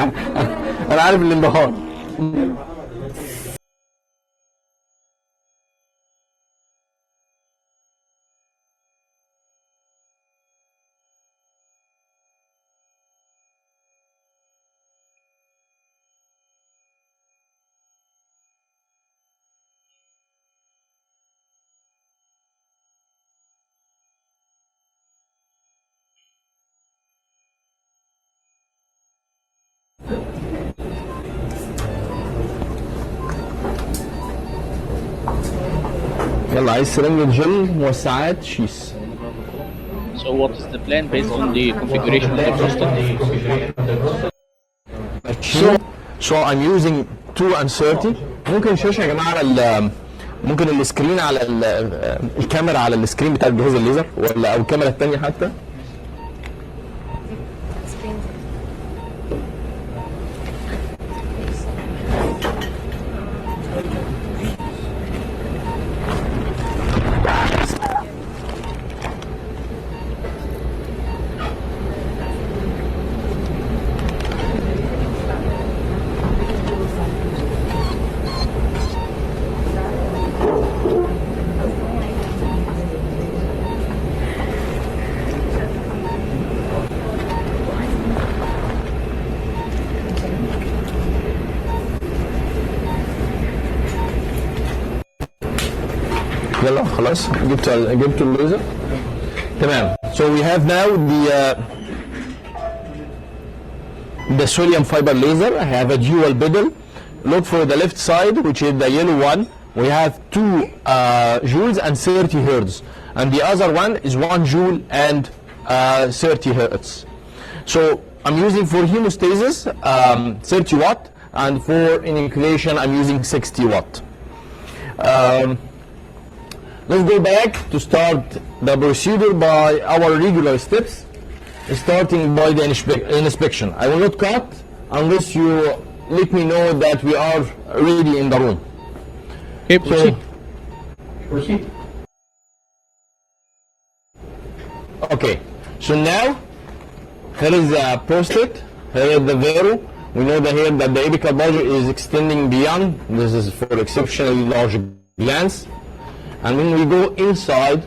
انا عارف الانبهار. يلا عايز سرنج جل موسعات شيس. So what is the plan based on the configuration of the prostate? So I'm using 2 and 30. ممكن الشاشه يا جماعه على ممكن السكرين على الكاميرا على السكرين بتاع الجهاز الليزر ولا او الكاميرا الثانيه حتى. يلا خلاص جبت الليزر تمام. So we have now the Thulium fiber laser. I have a dual bezel. Look for the left side, which is the yellow one. We have 2 joules and 30 hertz, and the other one is 1 joule and 30 hertz. So I'm using for hemostasis 30 watt, and for enucleation I'm using 60 watt. Let's go back to start the procedure by our regular steps, starting by the inspection. I will not cut unless you let me know that we are ready in the room. Okay, proceed. Proceed. Okay, so now here is the prostate, here is the vero. We know that here that the apical bulge is extending beyond. This is for exceptionally large glands. And when we go inside,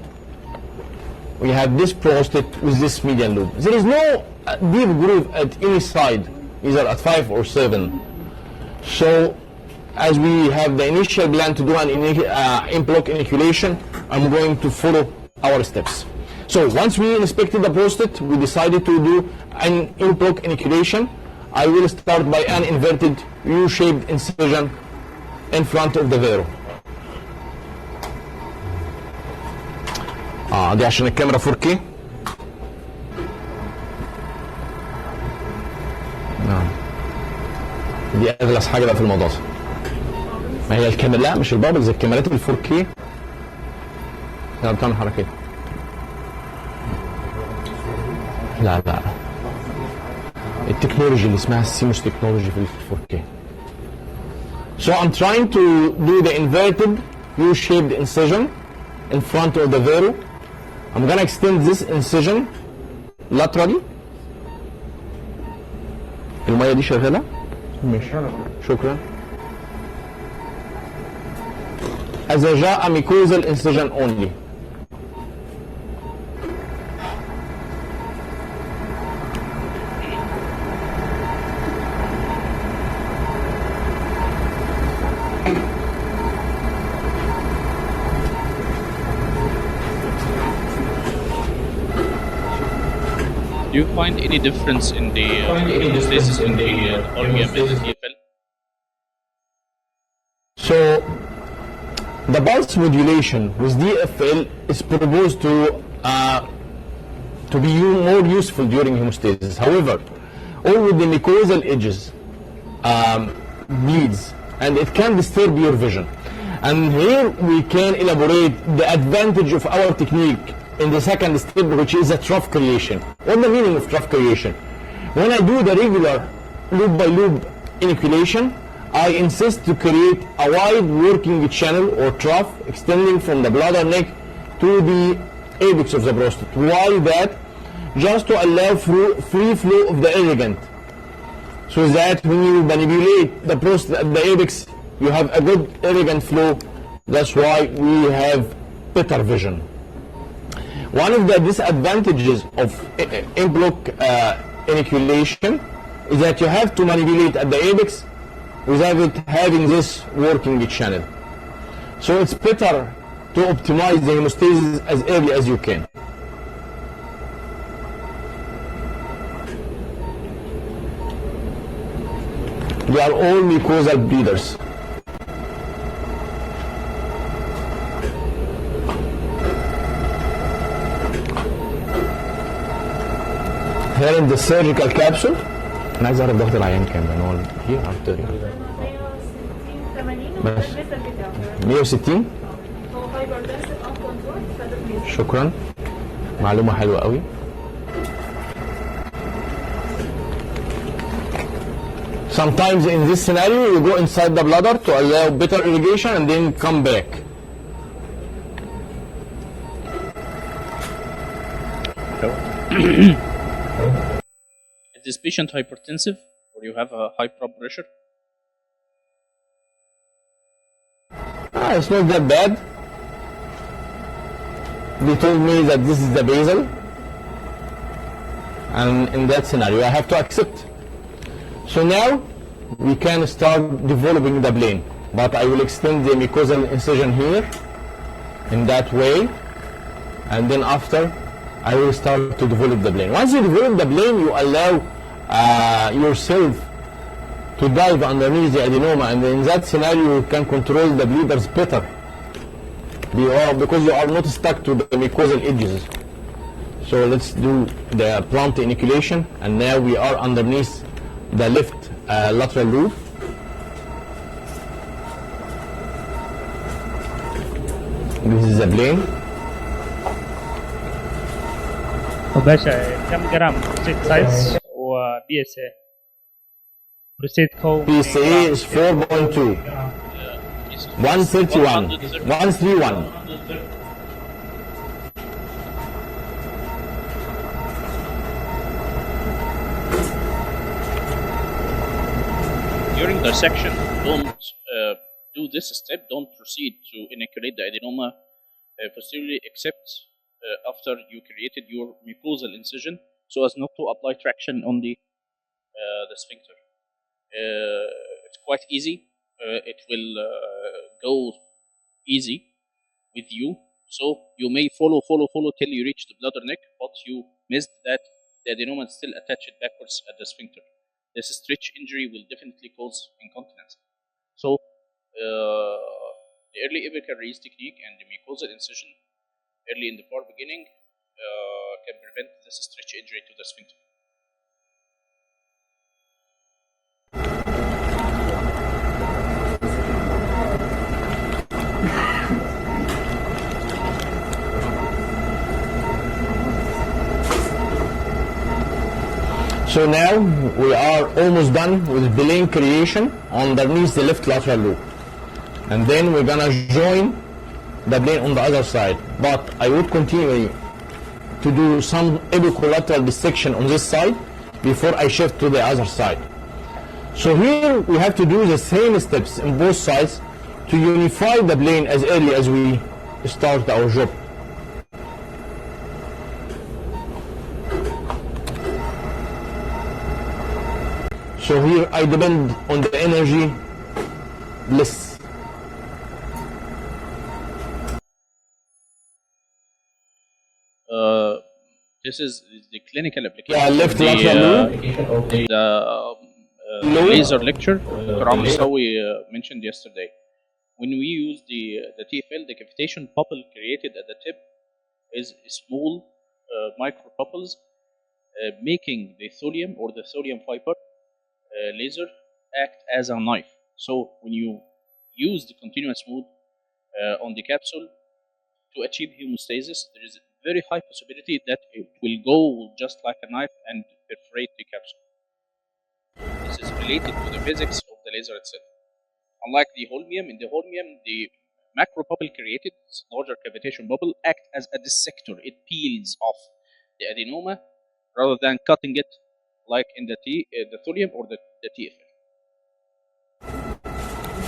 we have this prostate with this median lobe. There is no deep groove at any side, either at 5 or 7. So, as we have the initial gland to do an Enbloc enucleation, I'm going to follow our steps. So, once we inspected the prostate, we decided to do an Enbloc enucleation. I will start by an inverted U-shaped incision in front of the vero. دي عشان الكاميرا 4K. نعم دي اغلس حاجه بقى في الموضوع ده. ما هي الكاميرا لا مش البابلز، الكاميرات ال 4K لا بتعمل حركات. لا التكنولوجي اللي اسمها السيموس تكنولوجي في ال 4K. So I'm trying to do the inverted U-shaped incision in front of the vero. I'm gonna extend this incision laterally. المية دي شغالة؟ ماشي شكرا. As a جاء mucosal incision only. Do you find any difference in the hemostasis in the Thulium and the ThFL? So, the pulse modulation with ThFL is proposed to be more useful during hemostasis. However, all with the mucosal edges bleeds, and it can disturb your vision. And here we can elaborate the advantage of our technique in the second step, which is a trough creation. What's the meaning of trough creation? When I do the regular loop by loop enucleation, I insist to create a wide working channel or trough extending from the bladder neck to the apex of the prostate. Why that? Just to allow free flow of the irrigant so that when you manipulate the prostate at the apex, you have a good elegant flow. That's why we have better vision. One of the disadvantages of Enbloc enucleation is that you have to manipulate at the apex without it having this working channel. So it's better to optimize the hemostasis as early as you can. They are all mucosal bleeders. Here in the surgical capsule. أنا عايز أعرف ضغط العيان كام لأن هو here after بس 160. هو هايبرتنسيف ان كنترول فده شكرا، معلومة حلوة قوي. Sometimes in this scenario you go inside the bladder to allow better irrigation and then come back. Is this patient hypertensive or you have a high blood pressure? It's not that bad. They told me that this is the basal, and in that scenario I have to accept. So now we can start developing the plane, but I will extend the mucosal incision here in that way, and then after I will start to develop the plane. Once you develop the plane, you allow yourself to dive underneath the adenoma, and in that scenario you can control the bleeders better because you are not stuck to the mucosal edges. So let's do the plant enucleation, and now we are underneath the left lateral loop. This is the plane. وباشا كم جرام بروستيت سايز وبي اس اي بروستيت كو PSA is 4.2, 131, 131. During dissection, don't do this step. Don't proceed to inoculate the adenoma posteriorly, except after you created your mucosal incision, so as not to apply traction on the sphincter. It's quite easy. It will go easy with you. So you may follow till you reach the bladder neck, but you missed that the adenoma is still attached backwards at the sphincter. This stretch injury will definitely cause incontinence. So the early apical release technique and the mucosal incision early in the far beginning can prevent this stretch injury to the sphincter. So now we are almost done with plane creation underneath the left lateral loop, and then we're gonna join the plane on the other side. But I would continue to do some epicolateral dissection on this side before I shift to the other side. So here we have to do the same steps in both sides to unify the plane as early as we start our job. So here I depend on the energy less. This is the clinical application Yeah, left of lateral loop. the laser lecture Dr. Amr Sawi mentioned yesterday. When we use the TFL, the cavitation bubble created at the tip is small micro bubbles, making the thulium or the thulium fiber laser act as a knife. So when you use the continuous mode on the capsule to achieve hemostasis, there is a very high possibility that it will go just like a knife and perforate the capsule. This is related to the physics of the laser itself. Unlike the holmium, in the holmium, the macro bubble created, larger cavitation bubble, act as a dissector. It peels off the adenoma rather than cutting it like in the thulium or the the TFL.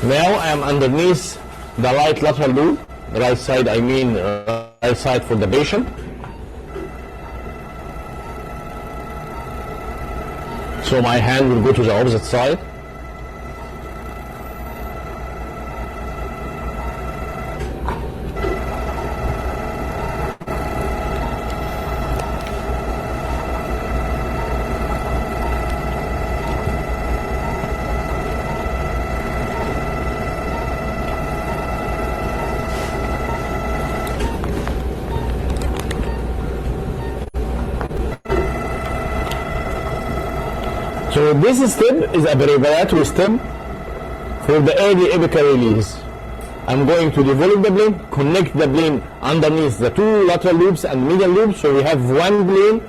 Now I am underneath the right lateral loop, right side, I mean right side for the patient. So my hand will go to the opposite side. So this step is a preparatory step for the early apical release. I'm going to develop the plane, connect the plane underneath the two lateral loops and medial loops, so we have one plane,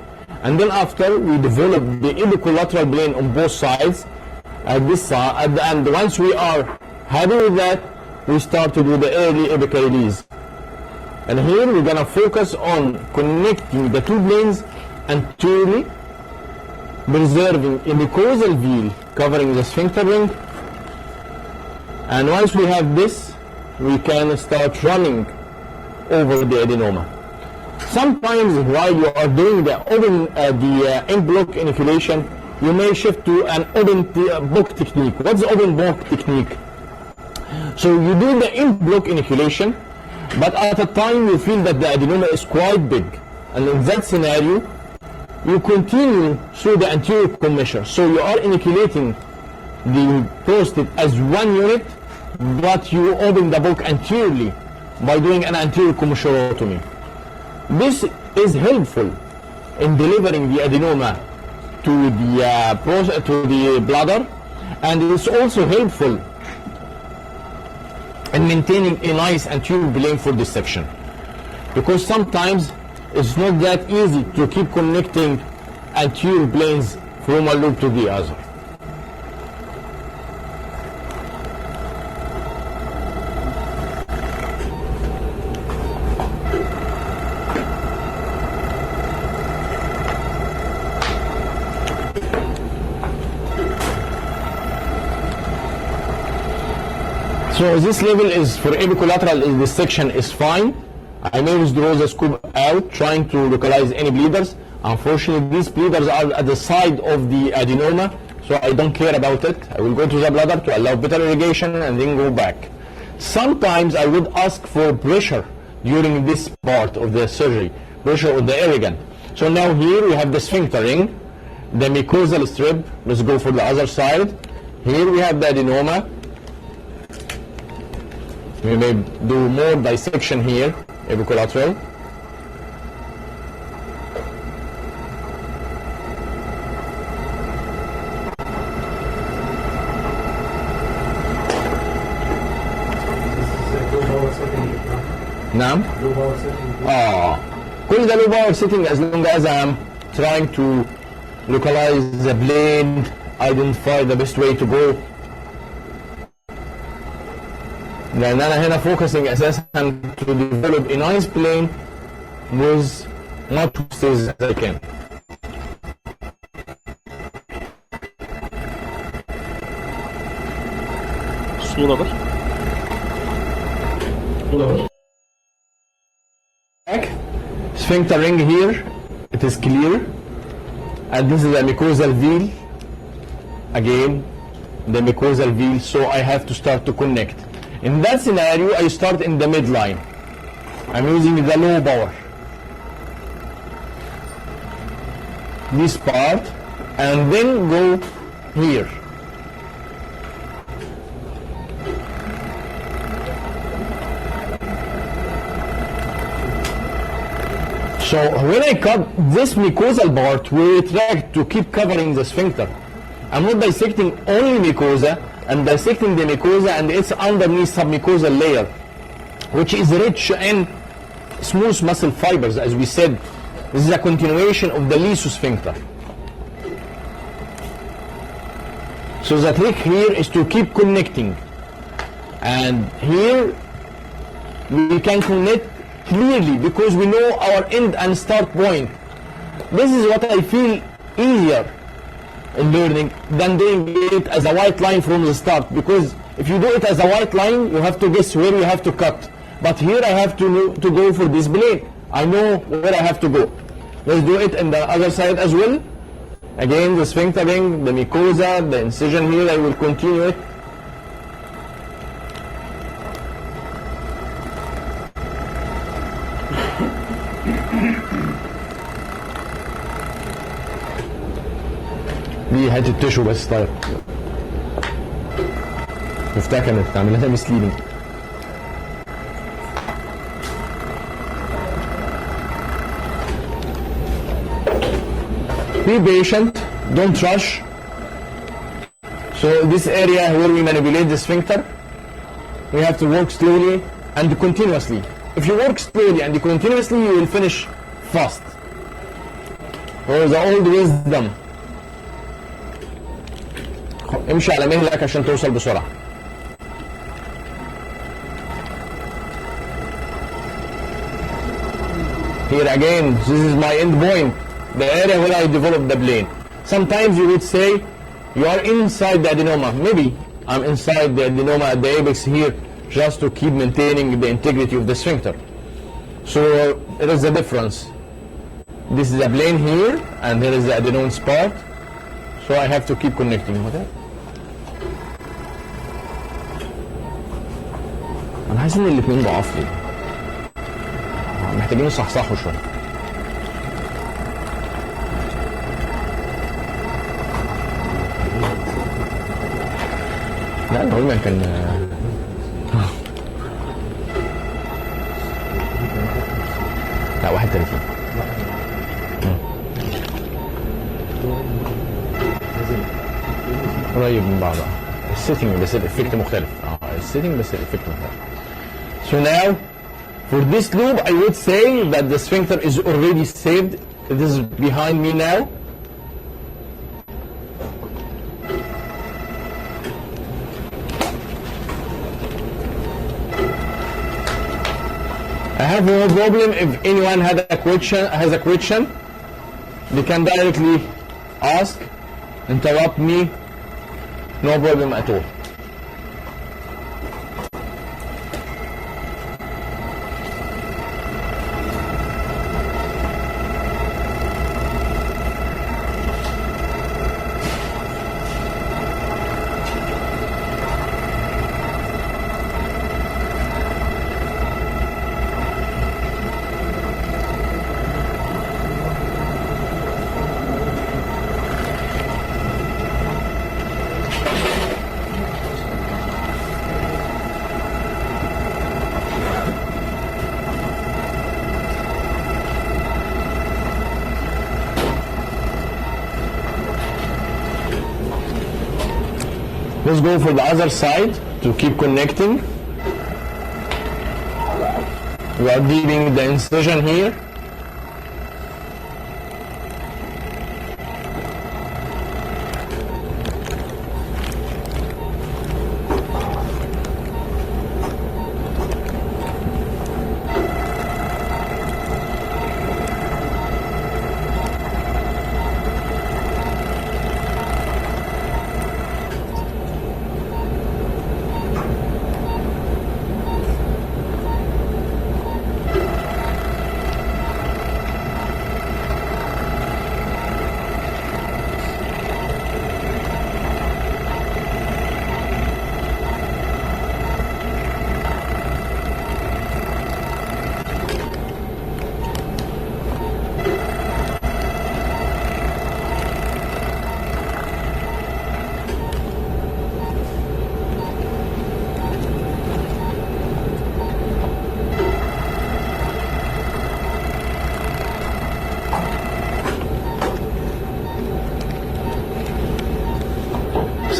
and then after we develop the apical-lateral plane on both sides at this side, and once we are happy with that, we start to do the early apical release. And here we're gonna focus on connecting the two planes anteriorly, preserving a mucosal veil covering the sphincter ring, and once we have this, we can start running over the adenoma. Sometimes while you are doing the open Enbloc enucleation, you may shift to an open bloc technique. What's the open bloc technique? So you do the Enbloc enucleation, but at a time you feel that the adenoma is quite big, and in that scenario you continue through the anterior commissure. So you are enucleating the prostate as one unit, but you open the bloc anteriorly by doing an anterior commissurotomy. This is helpful in delivering the adenoma to the bladder, and it is also helpful in maintaining a nice anterior plane for dissection, because sometimes it's not that easy to keep connecting anterior planes from one loop to the other. So this level is for apicolateral dissection is fine. I may withdraw the scoop out, trying to localize any bleeders. Unfortunately, these bleeders are at the side of the adenoma, so I don't care about it. I will go to the bladder to allow better irrigation and then go back. Sometimes I would ask for pressure during this part of the surgery, pressure on the irrigant. So now here we have the sphincter ring, the mucosal strip. Let's go for the other side. Here we have the adenoma. We may do more dissection here, apicolateral. نعم. كل ده low power setting as long as I'm trying to localize the plane, identify the best way to go. لأن أنا هنا focusing أساسا to develop a nice plane with much stays as I can. الصورة بس. Sphincter ring here, it is clear, and this is a mucosal veil. Again, the mucosal veil, so I have to start to connect. In that scenario, I start in the midline. I'm using the low power. This part, and then go here. So when I cut this mucosal part, we retract to keep covering the sphincter. I'm not dissecting only mucosa, I'm dissecting the mucosa and its underneath submucosal layer, which is rich in smooth muscle fibers. As we said, this is a continuation of the lysosphincter. So the trick here is to keep connecting, and here we can connect clearly because we know our end and start point. This is what I feel easier in learning than doing it as a white line from the start, because if you do it as a white line, you have to guess where you have to cut. But here I have to go for this plane. I know where I have to go. Let's do it in the other side as well. Again, the sphinctering, the mucosa, the incision here, I will continue it. دي حته تشو بس طيب شفتها كانت تعمل لها مسليدنج. Be patient, don't rush. So this area where we manipulate the sphincter, we have to work slowly and continuously. If you work slowly and continuously, you will finish fast. So the old wisdom. امشي على مهلك عشان توصل بسرعة. Here again, this is my end point, the area where I develop the plane. Sometimes you would say you are inside the adenoma. Maybe I'm inside the adenoma at the apex here just to keep maintaining the integrity of the sphincter. So there is a difference. This is a plane here and there is the adenoma part. So I have to keep connecting with it. أنا حاسس إن الاتنين ضعاف لي. محتاجين يصحصحوا شوية. لا الهولمان كان لا 31 قريب من بعضها. السيتنج بس الافكت مختلف. السيتنج بس الافكت مختلف. So now for this loop I would say that the sphincter is already saved. This is behind me now. I have no problem if anyone has a question, they can directly ask, interrupt me, no problem at all. Let's go for the other side to keep connecting. We are leaving the incision here.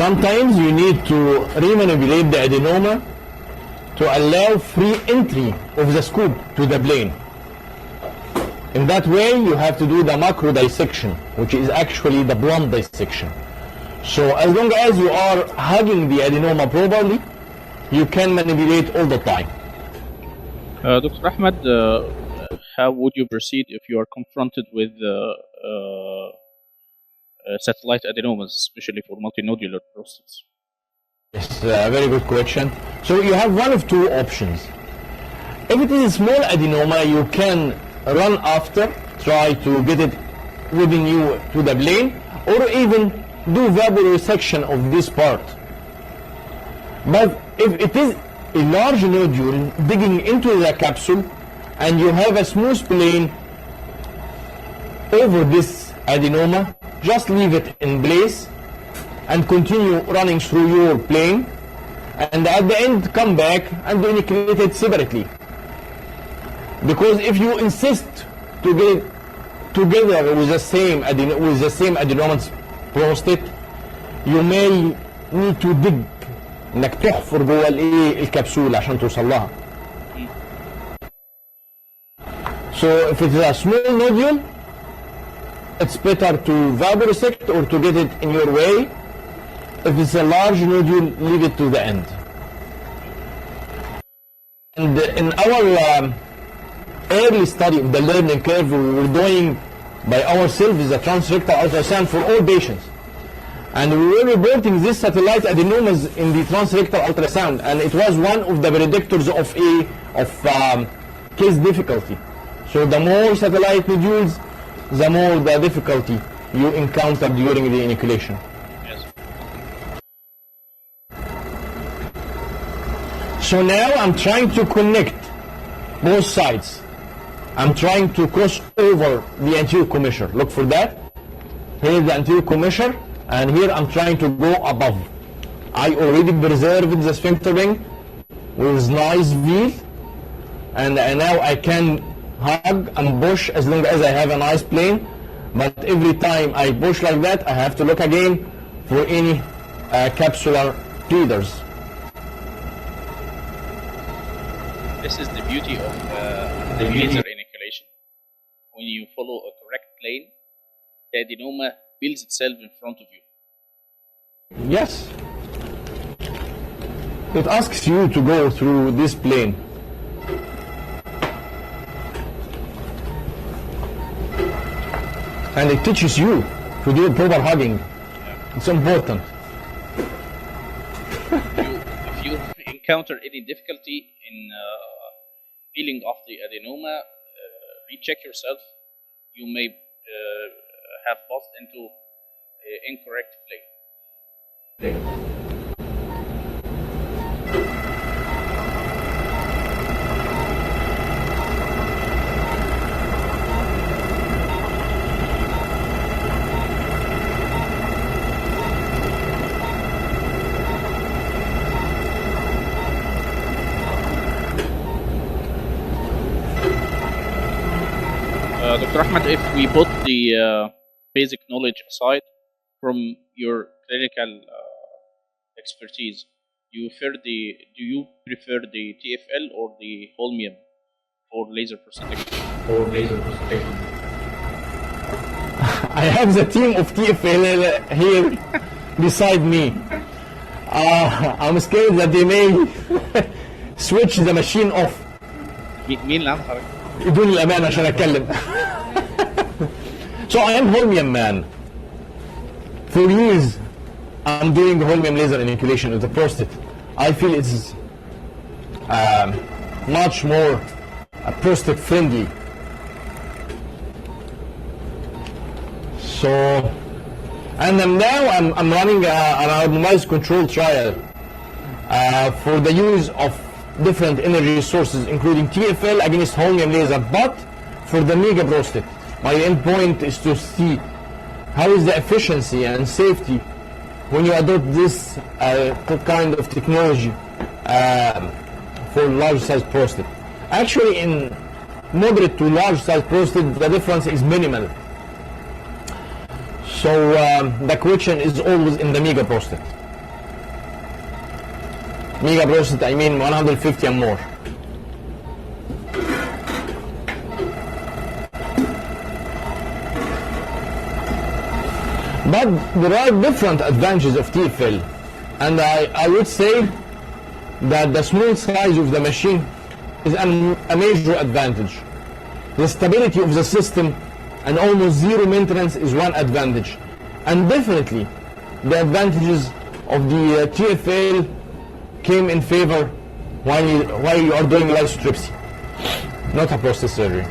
Sometimes you need to remanipulate the adenoma to allow free entry of the scoop to the plane. In that way, you have to do the macro dissection, which is actually the blunt dissection. So as long as you are hugging the adenoma properly, you can manipulate all the time. Dr. Ahmed, how would you proceed if you are confronted with satellite adenomas, especially for multinodular prostates? Yes, very good question. So you have one of two options. If it is a small adenoma, you can run after, try to get it within you to the plane, or even do vaporesection of this part. But if it is a large nodule digging into the capsule and you have a smooth plane over this adenoma, just leave it in place and continue running through your plane, and at the end come back and enucleate it separately. Because if you insist to get it together with the same adenomatous prostate, you may need to dig انك تحفر جوه الايه الكبسوله عشان توصل لها. So if it's a small nodule, it's better to vaporesect or to get it in your way. If it's a large nodule, leave it to the end. And in our early study of the learning curve, we were doing by ourselves the transrectal ultrasound for all patients. And we were reporting these satellite adenomas in the transrectal ultrasound, and it was one of the predictors of case difficulty. So the more satellite nodules, the more the difficulty you encounter during the enucleation. Yes. So now I'm trying to connect both sides. I'm trying to cross over the anterior commissure. Look for that. Here is the anterior commissure, and here I'm trying to go above. I already preserved the sphincter ring with nice veal, and now I can hug and push as long as I have a nice plane. But every time I push like that, I have to look again for any capsular pleaders. This is the beauty of the laser enucleation. When you follow a correct plane, the adenoma builds itself in front of you. Yes. It asks you to go through this plane. And it teaches you to do proper hugging. It's important. If you encounter any difficulty in peeling off the adenoma, recheck yourself. You may have passed into incorrect plane. Dr. Ahmed, if we put the basic knowledge aside from your clinical expertise, do you prefer the TfL or the holmium for laser prostatectomy? I have the team of TfL here beside me. I'm scared that they may switch the machine off. مين اللي عنده حضرتك؟ ادوني الامان عشان اتكلم. So I am holmium man. For years I'm doing holmium laser enucleation of the prostate. I feel it's much more prostate friendly. So, and now I'm running a randomized control trial for the use of different energy sources, including TfL against holmium laser, but for the mega prostate. My endpoint is to see how is the efficiency and safety when you adopt this kind of technology for large size prostate. Actually, in moderate to large size prostate, the difference is minimal. So the question is always in the mega prostate. Mega prostate, I mean 150 and more. But there are different advantages of TfL, and I would say that the small size of the machine is a major advantage. The stability of the system and almost zero maintenance is one advantage. And definitely the advantages of the TfL came in favor while you are doing lithotripsy, not a prostate surgery.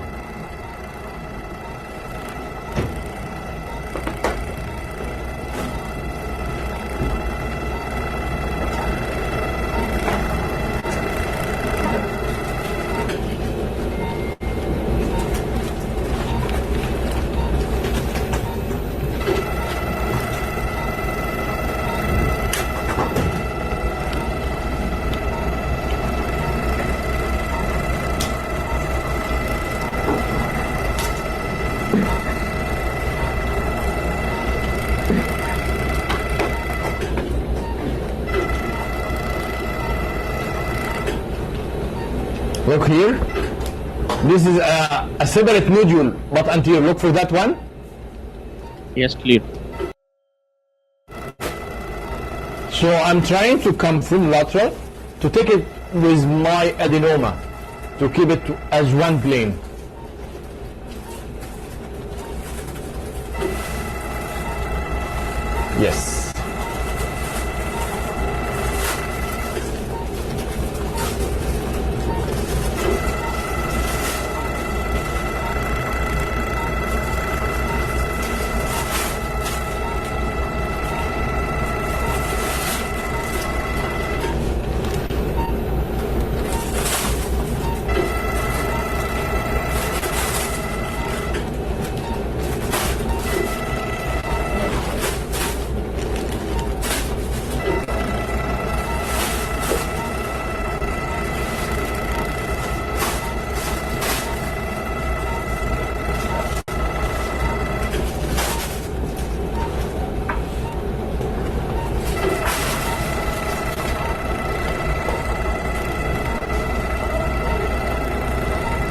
Look here, this is a separate nodule but anterior. Look for that one. Yes, clear. So I'm trying to come from lateral to take it with my adenoma to keep it as one plane. Yes.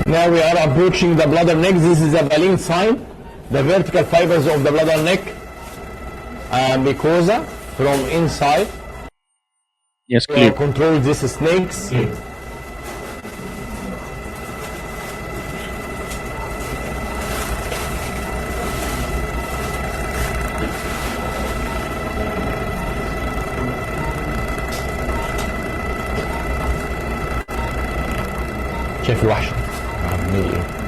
Now we are approaching the bladder neck. This is a Valin sign. The vertical fibers of the bladder neck mucosa from inside. Yes, clear. Control these snakes. شايف الوحش عامل ايه؟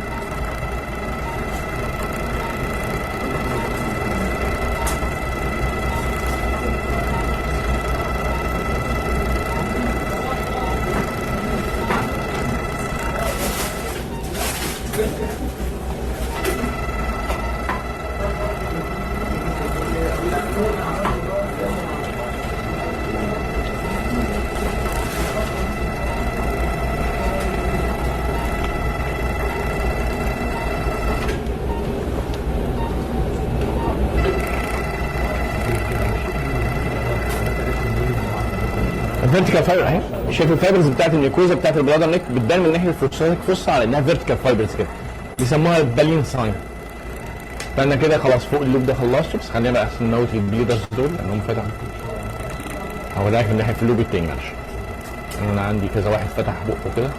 فيرتيكال فايبر اهي. شايف الفايبرز بتاعت الميكوزا بتاعت البلادر نيك بتبان من ناحيه الفرصانيك فصة على انها فيرتيكال فايبرز كده، بيسموها البالين ساين. فانا كده خلاص فوق اللوب ده خلصته، بس خلينا بقى احسن نموت البليدرز دول لانهم فتحوا. هوريك من ناحيه اللوب التاني معلش. انا عندي كذا واحد فتح بقه كده.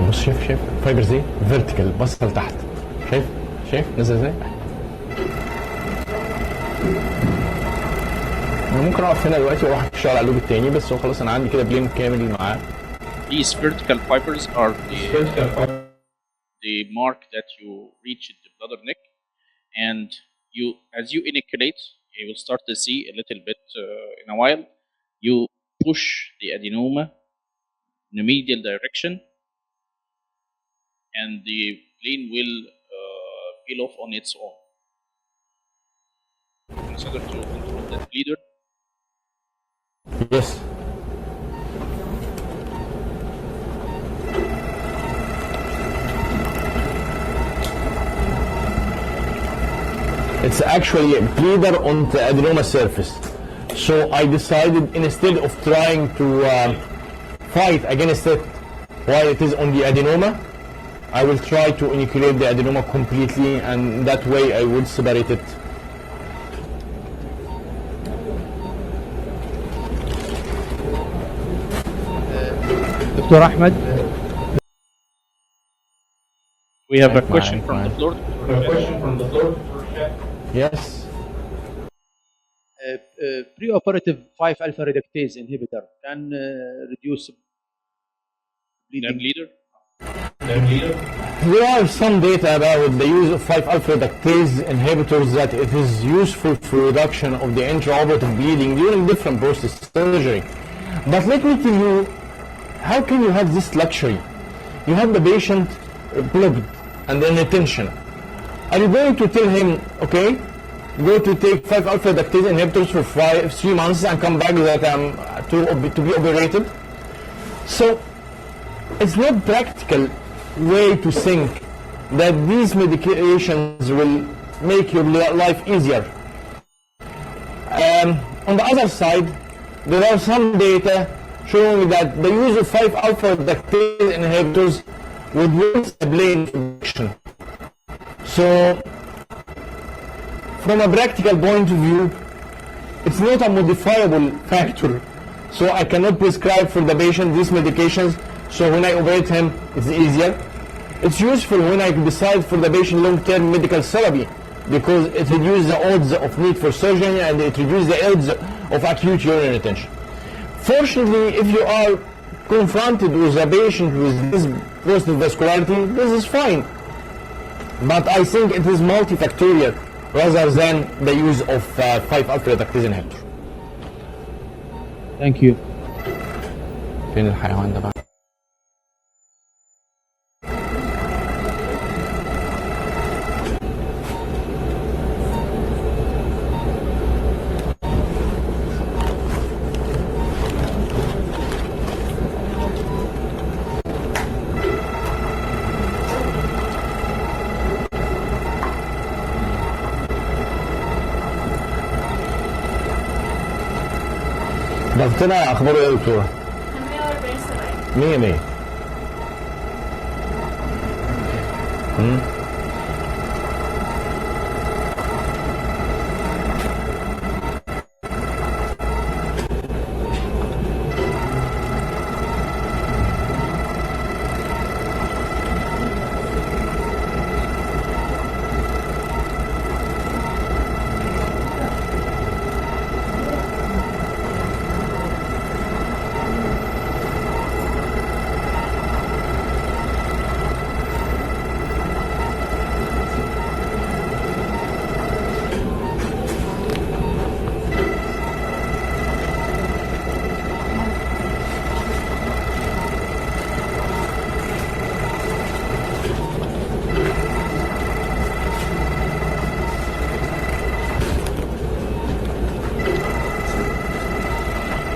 بص شايف فايبر زي فيرتيكال بص لتحت، شايف نزل ازاي؟ انا ممكن اقف هنا دلوقتي واروح اشتغل على اللوب التاني، بس هو خلاص انا عندي كده بلين كامل معاه. These vertical fibers are the mark that you reach the bladder neck, and as you enucleate, you will start to see a little bit in a while. You push the adenoma in the medial direction, and the plane will peel off on its own. Consider to control that bleeder. Yes. It's actually a bleeder on the adenoma surface. So I decided, instead of trying to fight against it while it is on the adenoma, I will try to enucleate the adenoma completely, and that way I would separate it. Dr. Ahmed, We have a question from the floor. Yes. Preoperative 5-alpha reductase inhibitor can reduce bleeding. Leader. There are some data about the use of 5-alpha reductase inhibitors, that it is useful for reduction of the intraoperative bleeding during different prostate surgery. But let me tell you, how can you have this luxury? You have the patient blocked and in retention. Are you going to tell him, okay, go to take 5-alpha reductase inhibitors for 3 months and come back that to be operated? So it's not practical way to think that these medications will make your life easier. On the other side, there are some data showing that the use of 5-alpha reductase inhibitors would reduce the bleeding infection. So, from a practical point of view, it's not a modifiable factor. So I cannot prescribe for the patient these medications. So when I operate him, it's easier. It's useful when I decide for the patient long-term medical therapy, because it reduces the odds of need for surgery and it reduces the odds of acute urinary retention. Fortunately, if you are confronted with a patient with this prostate vascularity, this is fine. But I think it is multifactorial rather than the use of 5-alpha reductase inhibitor. Thank you. فين الحيوان ده بقى؟ ضغطنا اخباره ايه يا دكتوره؟ 140 100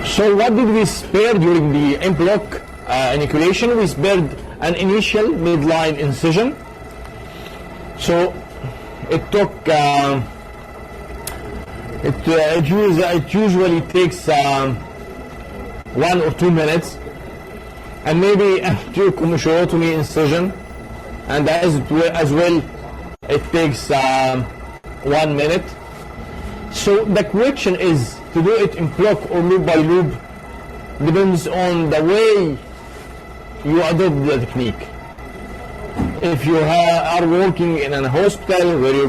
So what did we spare during the Enbloc enucleation? We spared an initial midline incision. So it took, it usually takes 1 or 2 minutes, and maybe a tracheotomy incision, and as well it takes 1 minute. So the question is, to do it in block or loop by loop depends on the way you adopt the technique. If you are working in a hospital where your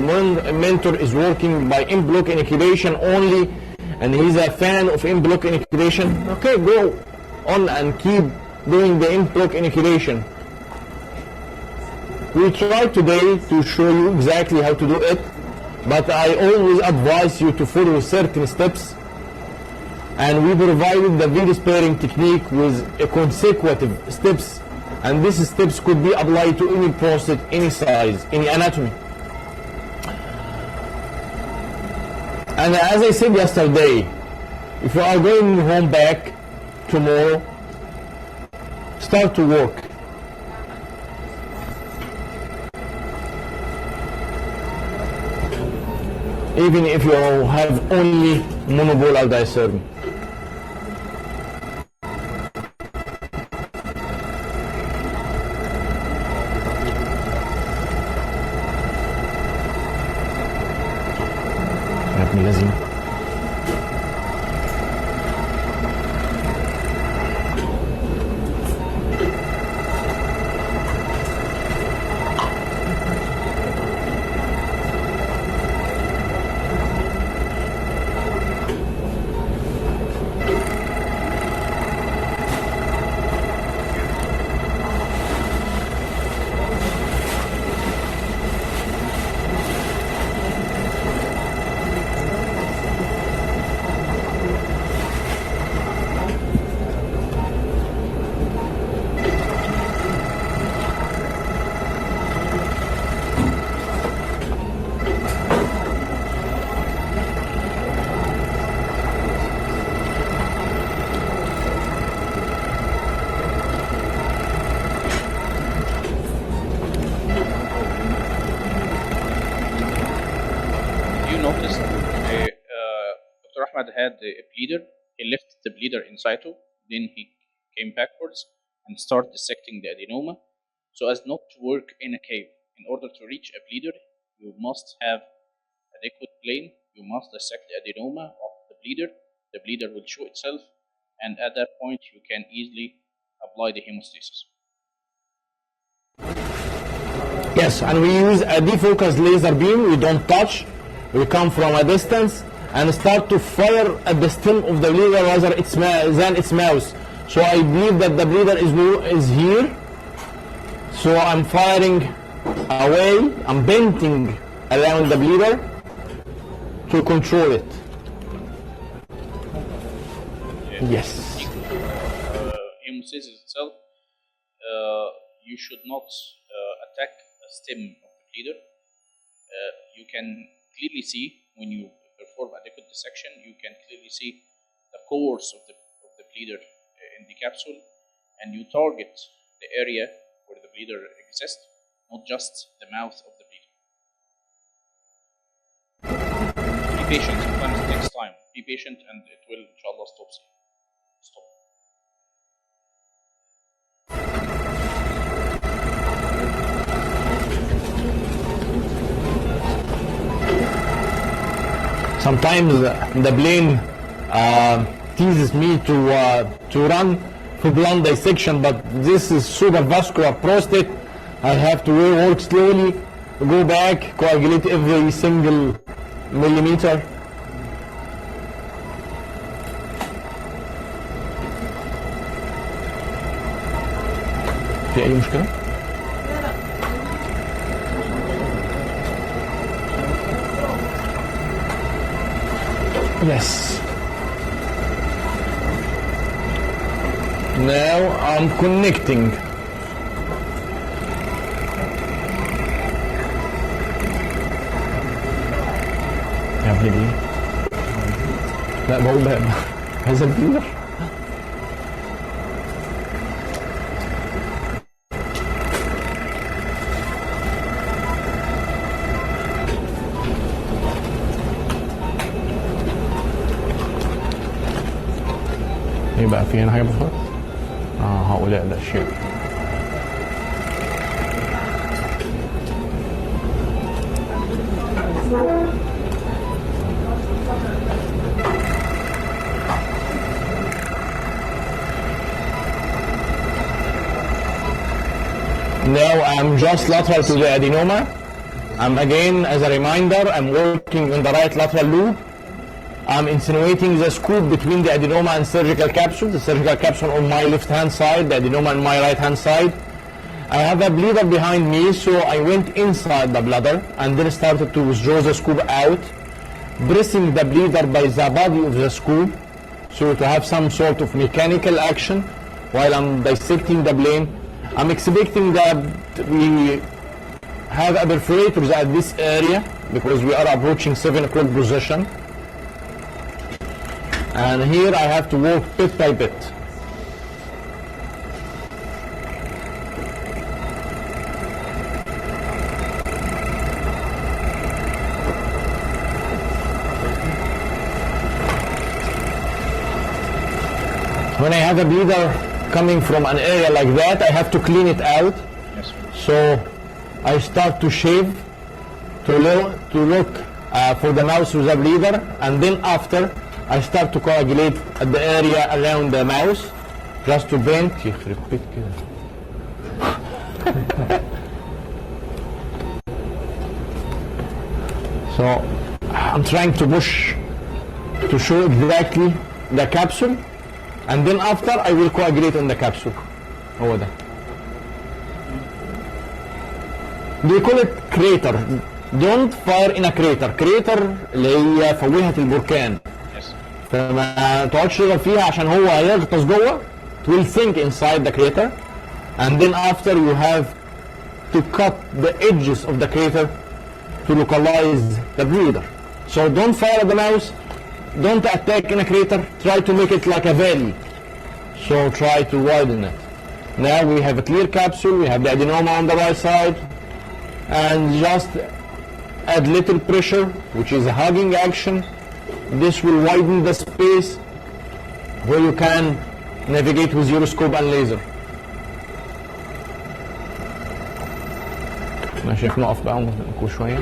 mentor is working by Enbloc enucleation only, and he's a fan of Enbloc enucleation, okay, go on and keep doing the Enbloc enucleation. We try today to show you exactly how to do it, but I always advise you to follow certain steps, and we provided the video sparing technique with a consecutive steps, and these steps could be applied to any prostate, any size, any anatomy. And as I said yesterday, if you are going home back tomorrow, start to work. even if you have only monopolar diathermy. يا ابن اللذين. Dr. Ahmed had a bleeder. He left the bleeder in situ. Then he came backwards and started dissecting the adenoma so as not to work in a cave. In order to reach a bleeder, you must have adequate plane. You must dissect the adenoma of the bleeder. The bleeder will show itself, and at that point, you can easily apply the hemostasis. Yes, and we use a defocused laser beam. We don't touch. We come from a distance and start to fire at the stem of the bleeder rather than its mouth. So I believe that the bleeder is here. So I'm firing away. I'm bending around the bleeder to control it. Yes. Hemostasis itself, you should not attack the stem of the bleeder. You can clearly see when you perform adequate dissection, you can clearly see the course of the bleeder in the capsule, and you target the area where the bleeder exists, not just the mouth of the bleeder. Be patient, sometimes it takes time. Be patient and it will, inshallah, stop. Sometimes the plane teases me to run for blunt dissection, but this is supervascular prostate. I have to work slowly, go back, coagulate every single millimeter. في أي مشكلة؟ Yes. Now I'm connecting. يا ابني دي. لا بقول لا هذا البير. يبقى في هنا حاجه بفرق هؤلاء الاشياء. Now I'm just lateral to the adenoma. I'm again, as a reminder, I'm working in the right lateral loop. I'm insinuating the scoop between the adenoma and surgical capsule. The surgical capsule on my left hand side, the adenoma on my right hand side. I have a bleeder behind me, so I went inside the bladder and then started to withdraw the scoop out, pressing the bleeder by the body of the scoop, so to have some sort of mechanical action while I'm dissecting the plane. I'm expecting that we have a perforators at this area because we are approaching 7 o'clock position. And here I have to work bit by bit. When I have a bleeder coming from an area like that, I have to clean it out. Yes, sir. So I start to shave to look for the mouse with a bleeder, and then after I start to coagulate at the area around the mouse just to paint. يخرب بيت كده. So I'm trying to push to show exactly the capsule, and then after I will coagulate on the capsule. هو ده. They call it crater. Don't fire in a crater. Crater اللي هي فوهة البركان. Yes. فما تقعدش تشتغل فيها عشان هو هيغطس جوه. It will sink inside the crater, and then after you have to cut the edges of the crater to localize the bleeder. So don't fire at the mouse. Don't attack in a crater. Try to make it like a valley. So try to widen it. Now we have a clear capsule. We have the adenoma on the right side. And just add little pressure, which is a hugging action. This will widen the space where you can navigate with your scope and laser. انا شايف نقف بقى ونكون شويه.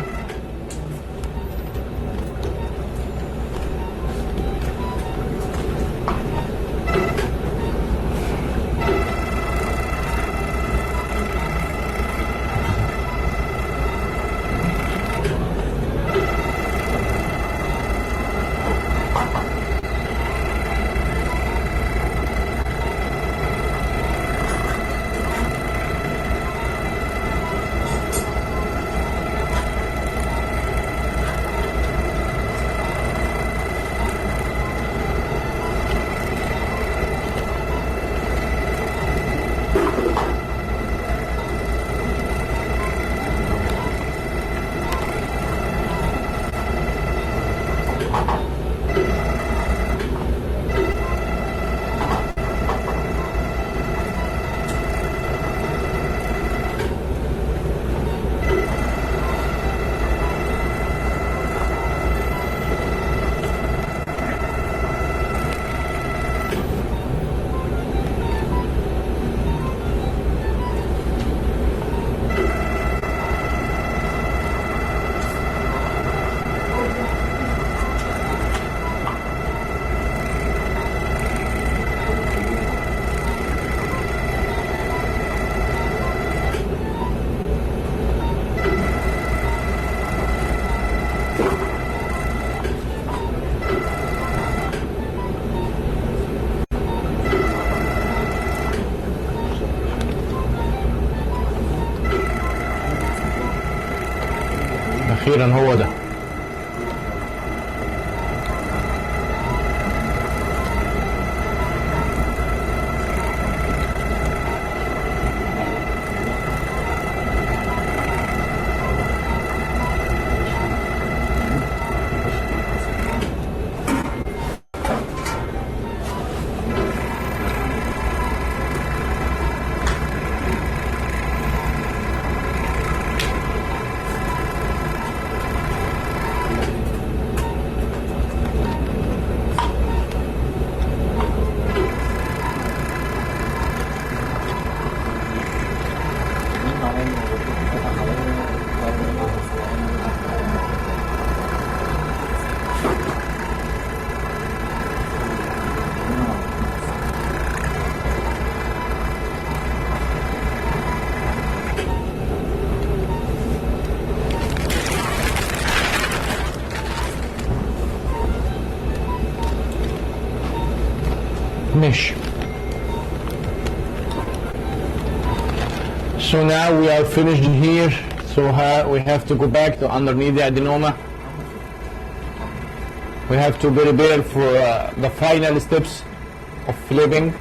اخيرا هو ده. ماشي. So now we are finished here. So we have to go back to underneath the adenoma. We have to prepare for the final steps of flipping.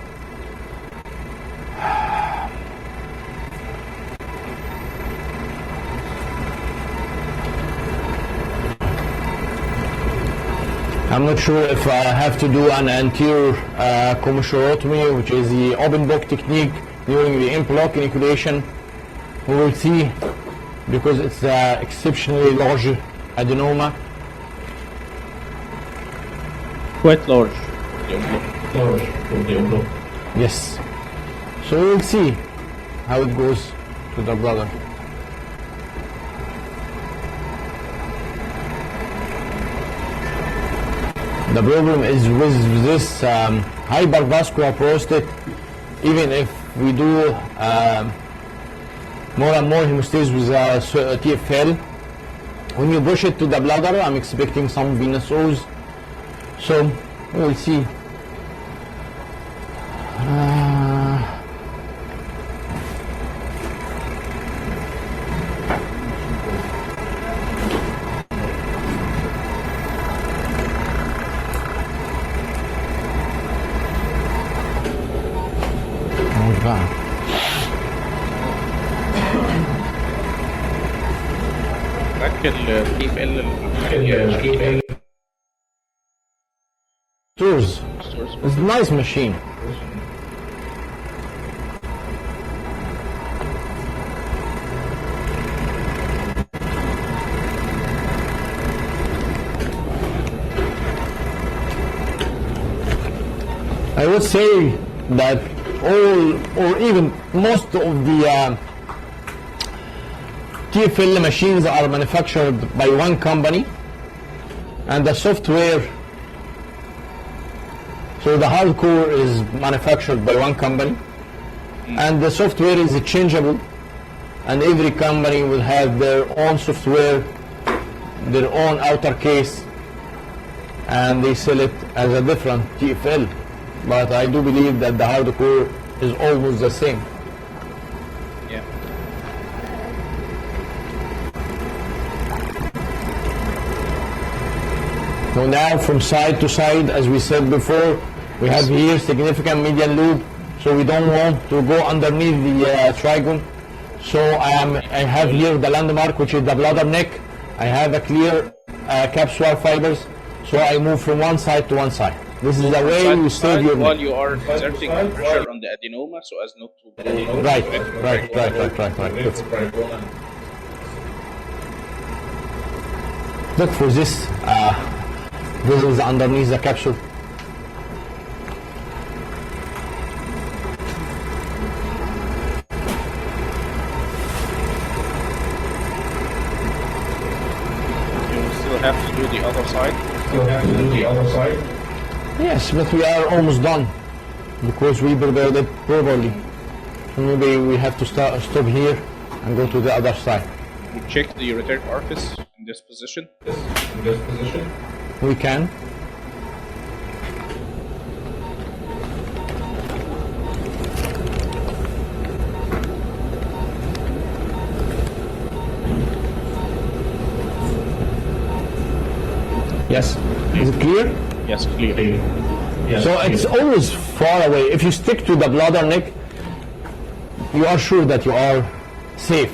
I'm not sure if I have to do an anterior commissurotomy, which is the open block technique during the Enbloc enucleation. We will see, because it's an exceptionally large adenoma. Quite large. the envelope. Yes. So we'll see how it goes to the bladder. The problem is with this hypervascular prostate, even if we do more and more hemostasis with TfL, when you push it to the bladder, I'm expecting some venous O's. So we'll see. Tours. It's a nice machine. I would say that all or even most of the TfL machines are manufactured by one company, and the software, so the hardcore is manufactured by one company, and the software is changeable, and every company will have their own software, their own outer case, and they sell it as a different TfL. But I do believe that the hardcore is almost the same. Yeah. So now from side to side, as we said before, we have here significant median loop, so we don't want to go underneath the trigon. So I have here the landmark, which is the bladder neck. I have a clear capsular fibers, so I move from one side to one side. This is the way you save your while neck. you are exerting pressure on the adenoma so as not to go. Right. Look for this. This is underneath the capsule. You still have to do the other side. Yes, but we are almost done because we prepared it properly. Maybe we have to stop here and go to the other side. You check the ureteric orifice in this position. We can. Yes. Is it clear? Yes, clear. So it's always far away. If you stick to the bladder neck, you are sure that you are safe.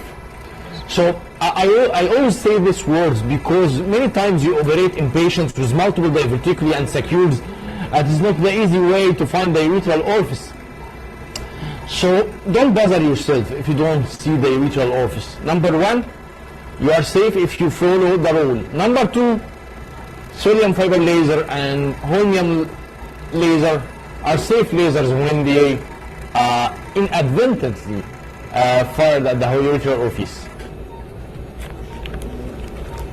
So I always say these words because many times you operate in patients with multiple diverticuli and sacures. It is not the easy way to find the urethral orifice. So don't bother yourself if you don't see the urethral orifice. Number one, you are safe if you follow the rule. Number two, Thulium fiber laser and holmium laser are safe lasers when they inadvertently fired at the urethral orifice.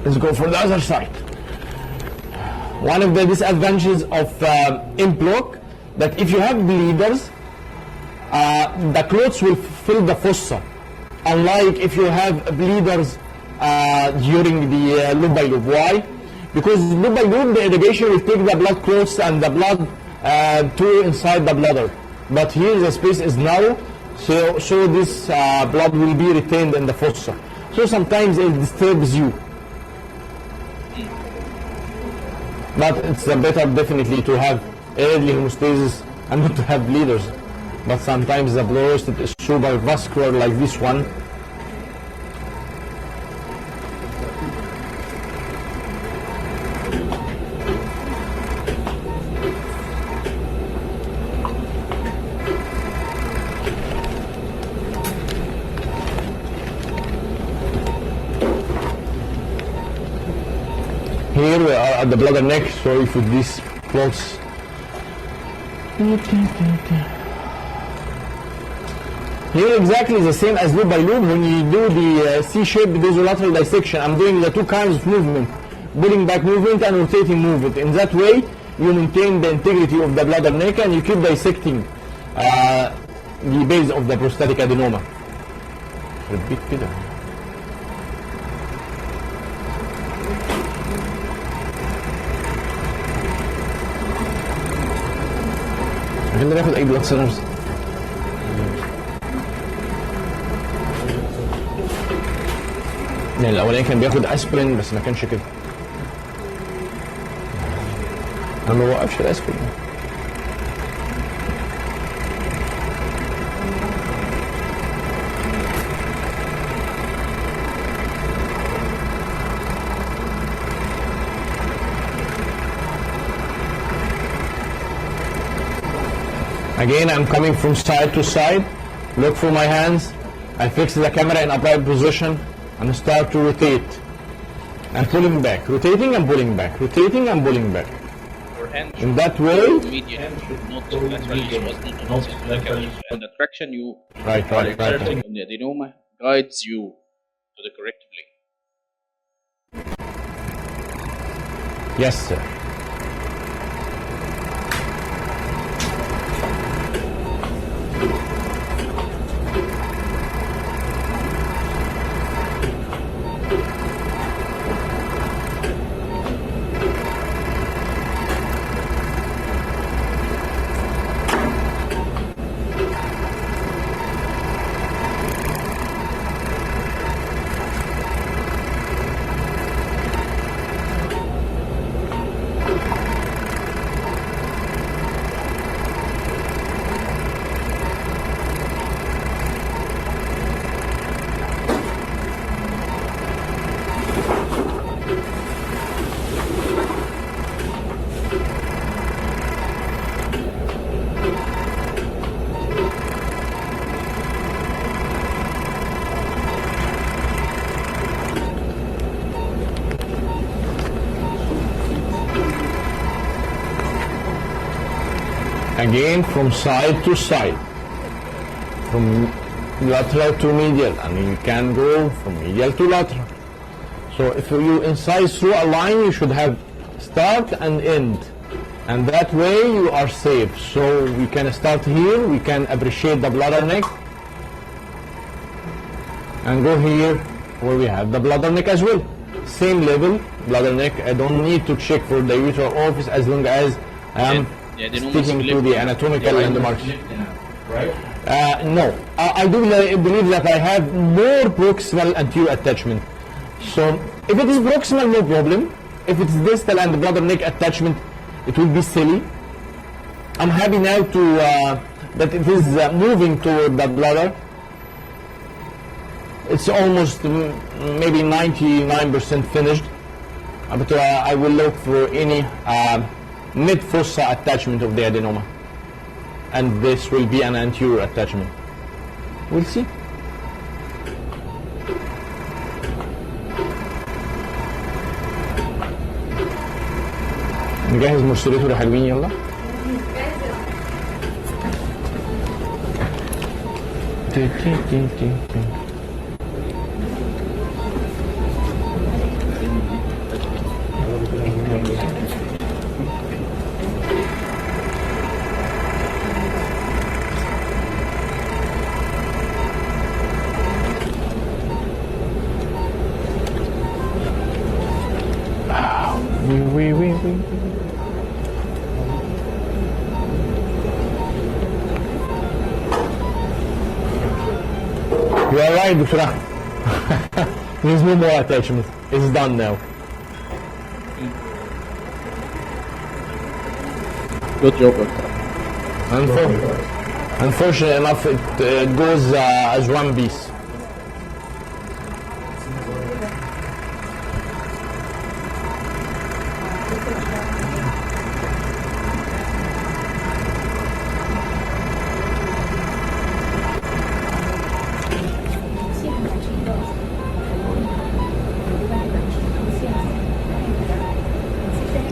Let's go for the other side. One of the disadvantages of Enbloc that if you have bleeders, the clots will fill the fossa. Unlike if you have bleeders during the loop by loop. Why? Because loop by loop, the irrigation will take the blood clots and the blood to inside the bladder. But here the space is narrow, so this blood will be retained in the fossa. So sometimes it disturbs you. But it's better definitely to have early hemostasis and not to have bleeders. But sometimes the prostate is super vascular like this one. Here we are at the bladder neck, sorry for these clots Here exactly the same as loop by loop. When you do the C-shaped basolateral dissection, I'm doing the two kinds of movement, pulling back movement and rotating movement. In that way, you maintain the integrity of the bladder neck and you keep dissecting the base of the prostatic adenoma. Repeat كده. خلينا ناخد اي بلاد سيلرز. يعني الاولاني كان بياخد اسبرين بس ما كانش كده. انا ما بوقفش الاسبرين. Again, I'm coming from side to side. Look for my hands. I fix the camera in upright position and start to rotate. And pulling back, rotating and pulling back, rotating and pulling back. Your hand In that way, median should not laterally was not and the traction you right. exerting on the adenoma guides you to the correct plane. Yes, sir. Again, from side to side, from lateral to medial, and you can go from medial to lateral. So if you incise through a line, you should have start and end, and that way you are safe. So we can start here, we can appreciate the bladder neck, and go here where we have the bladder neck as well. Same level, bladder neck. I don't need to check for the uterine orifice as long as I am sticking to the anatomical landmarks. Right? No, I do believe that I have more proximal anterior attachment. So if it is proximal, no problem. If it's distal and bladder neck attachment, it will be silly. I'm happy now to that it is moving toward the bladder. It's almost maybe 99% finished, but I will look for any mid-fossa attachment of the adenoma, and this will be an anterior attachment. We'll see. نجهز مرسلته لحلوين يلا. You are right, Dr. There's no more attachment. It's done now. Good job, Doctor. Unfortunately enough, it goes as one piece.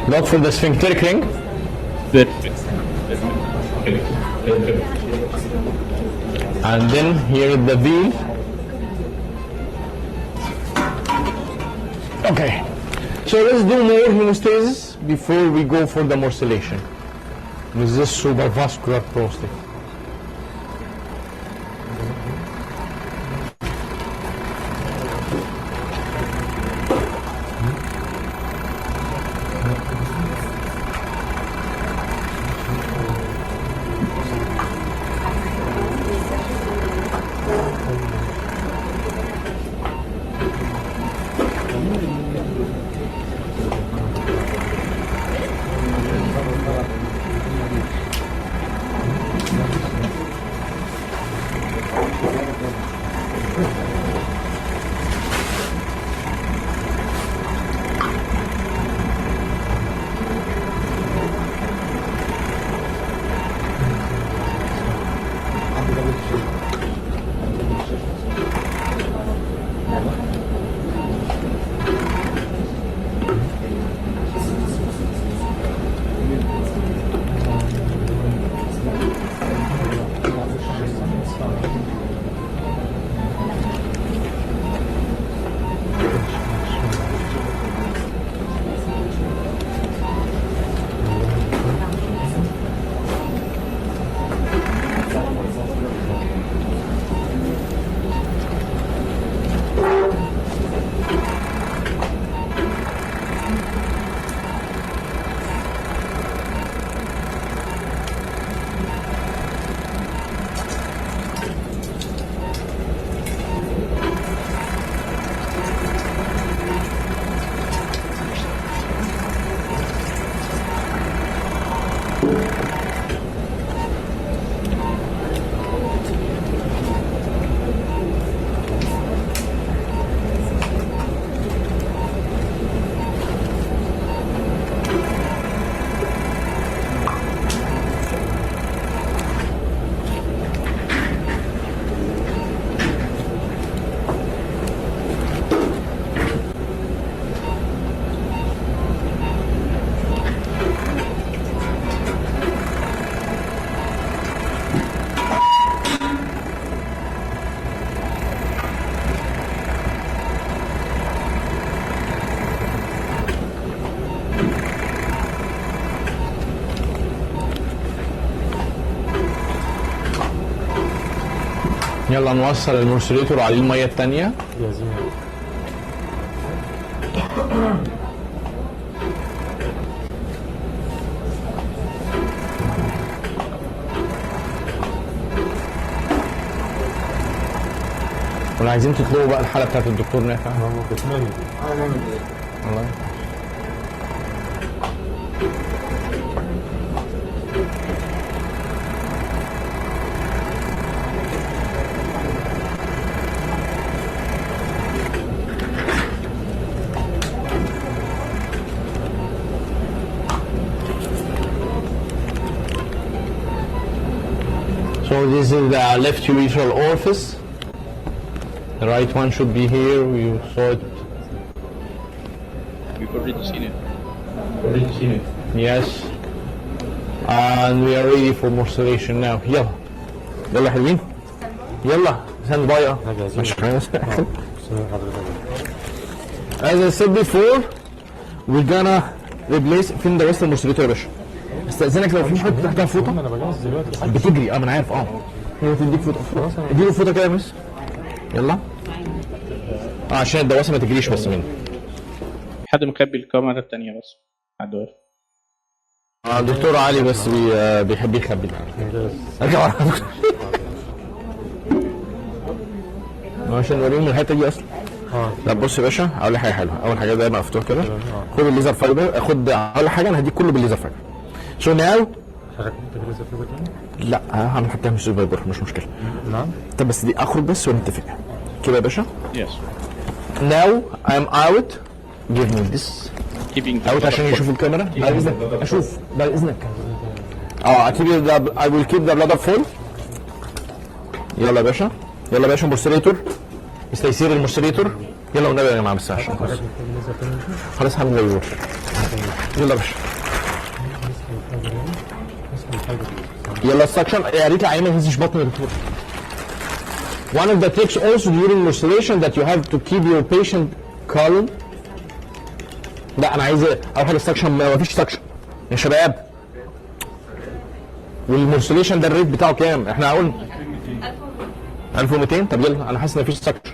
Look for the sphincteric ring. Perfect. And then here is the veal. Okay, so let's do more hemostasis before we go for the morcellation with this supravascular prostate. يلا نوصل المورسليتور على الميه الثانيه. ولا عايزين تطلبوا بقى الحاله بتاعت الدكتور نافع؟ والله So this is the left urethral orifice. The right one should be here. You saw it. We've already seen it. Yes. And we are ready for morcellation now. يلا. يلا حلوين. يلا. Stand by. As I said before, we're gonna replace فين ده وسط المورسليتور يا باشا. استأذنك لو في حد تحتها فوطة بتجري. ما انا عارف. هي تديك فوطة. اديله فوطة كده يا مس. يلا. عشان الدواسة ما تجريش بس مني. حد مخبي الكاميرا التانية بس. حد واقف. الدكتور علي بس بيحب يخبي. عشان نوريهم الحتة دي اصلا. لا بص يا باشا اقول لك حاجة حلوة. اول حاجة ده مفتوح كده. خد الليزر فايبر. اول حاجة انا هديك كله بالليزر فايبر. So now لا هعمل حتى مش فايبر مش مشكلة. نعم. طب بس دي اخرج بس ونتفق كده يا باشا. Yes. Now I'm out. Give me this. Out عشان يشوفوا الكاميرا. بعد اذنك اشوف بعد اذنك. I will keep the bladder full. يلا يا باشا. يلا يا باشا مورسليتور. استيسير المورسليتور. يلا والنبي يا جماعه بس عشان خلاص هعمل فايبر. يلا يا باشا. يلا السكشن يا ريت العيان ما يهزش بطنه يا دكتور. One of the tricks also during musculation that you have to keep your patient calm. لا انا عايز اروح للسكشن، ما فيش سكشن يا شباب. والمرسليشن ده الريت بتاعه كام؟ احنا قلنا 1200. طب يلا انا حاسس ان مفيش سكشن.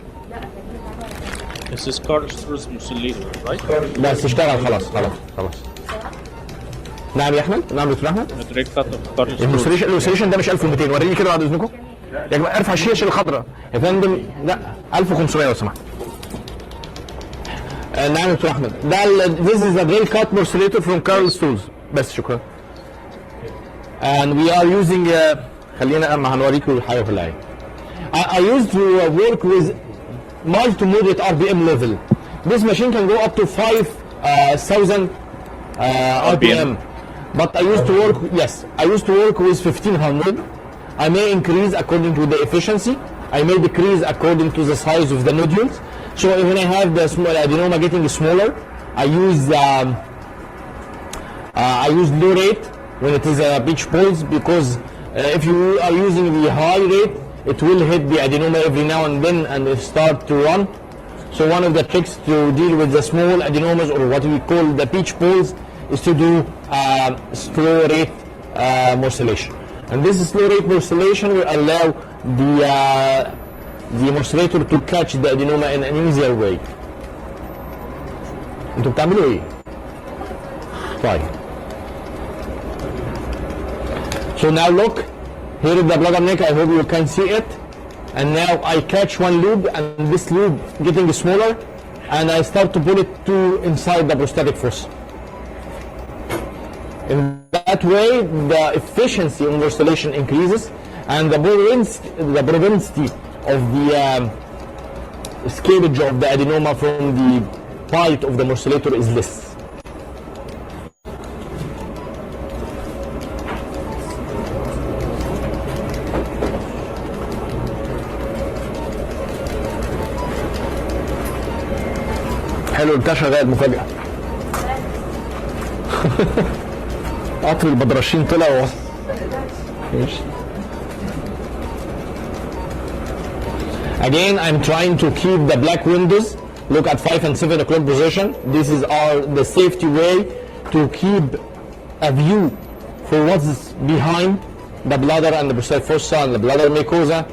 This is Carter's Musculator, right? بس اشتغل خلاص خلاص خلاص. نعم يا احمد، نعم دكتور احمد. The direct cut of Carter's المرسليشن ده مش 1200، وريني كده بعد اذنكم. يا جماعه ارفع الشاشه الخضراء يا فندم. لا 1500 لو سمحت. نعم يا دكتور احمد. ده this is a drill cut morcellator from Carl's tools. بس شكرا. And we are using خلينا اما هنوريكم الحاجه في العين. I used to work with mild to moderate RPM level. This machine can go up to 5,000 RPM. But I used to work, yes, I used to work with 1500. I may increase according to the efficiency. I may decrease according to the size of the nodules. So when I have the small adenoma getting smaller, I use low rate when it is a beach pulse, because if you are using the high rate, it will hit the adenoma every now and then and it start to run. So one of the tricks to deal with the small adenomas, or what we call the beach pulse, is to do slow rate morcellation. And this slow rate morcellation will allow the morcellator to catch the adenoma in an easier way. انتوا بتعملوا ايه؟ طيب. So now look, here is the bladder neck. I hope you can see it. And now I catch one loop, and this loop getting smaller, and I start to pull it to inside the prostatic fossa. In that way, the efficiency in morcellation increases, and the propensity of the escapage of the adenoma from the bite of the morcellator is less. حلو بتاع شغال مفاجأة. قطر البدرشين طلع ووصل. ماشي. Again, I'm trying to keep the black windows. Look at 5 and 7 o'clock position. This is the safety way to keep a view for what's behind the bladder and the prostatic fossa and the bladder mucosa.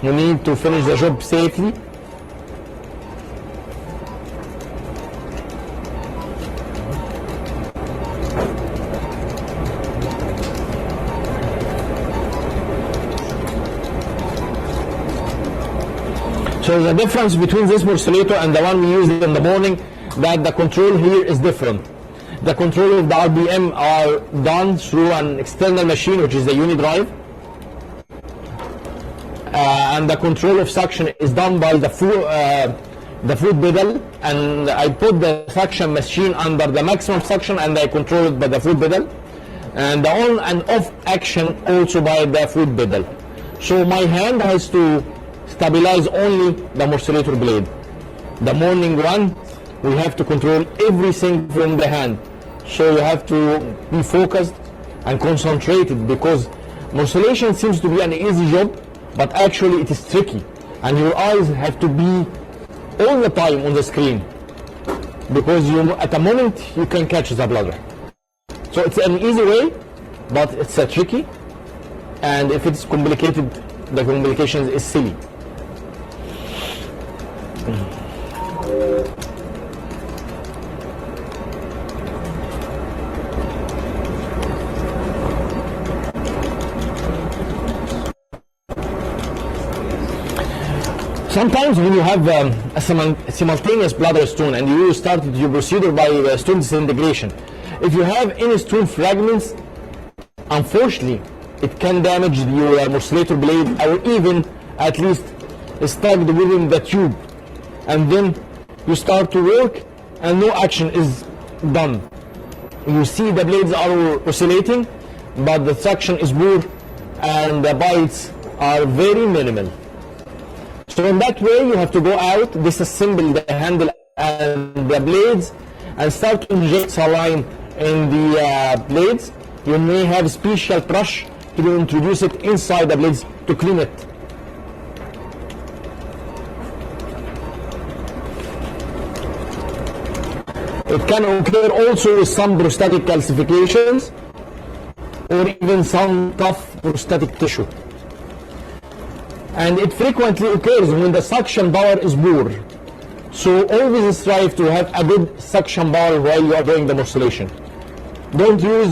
You need to finish the job safely. So the difference between this morcellator and the one we used in the morning, that the control here is different. The control of the RPM are done through an external machine, which is the unidrive. And the control of suction is done by the foot pedal. And I put the suction machine under the maximum suction, and I control it by the foot pedal. And the on and off action also by the foot pedal. So my hand has to stabilize only the morcellator blade. The morning one, we have to control everything from the hand. So you have to be focused and concentrated, because morcellation seems to be an easy job, but actually it is tricky. And your eyes have to be all the time on the screen, because at a moment you can catch the bladder. So it's an easy way, but it's tricky. And if it's complicated, the complications is silly. Sometimes when you have a simultaneous bladder stone and you started your procedure by stone disintegration, if you have any stone fragments, unfortunately, it can damage your morcellator blade, or even at least stuck within the tube. And then you start to work and no action is done. You see the blades are oscillating, but the suction is poor and the bites are very minimal. So in that way, you have to go out, disassemble the handle and the blades, and start to inject saline in the blades you may have special brush to introduce it inside the blades to clean it. It can occur also with some prostatic calcifications or even some tough prostatic tissue. And it frequently occurs when the suction power is poor. So always strive to have a good suction power while you are doing the morcellation. Don't use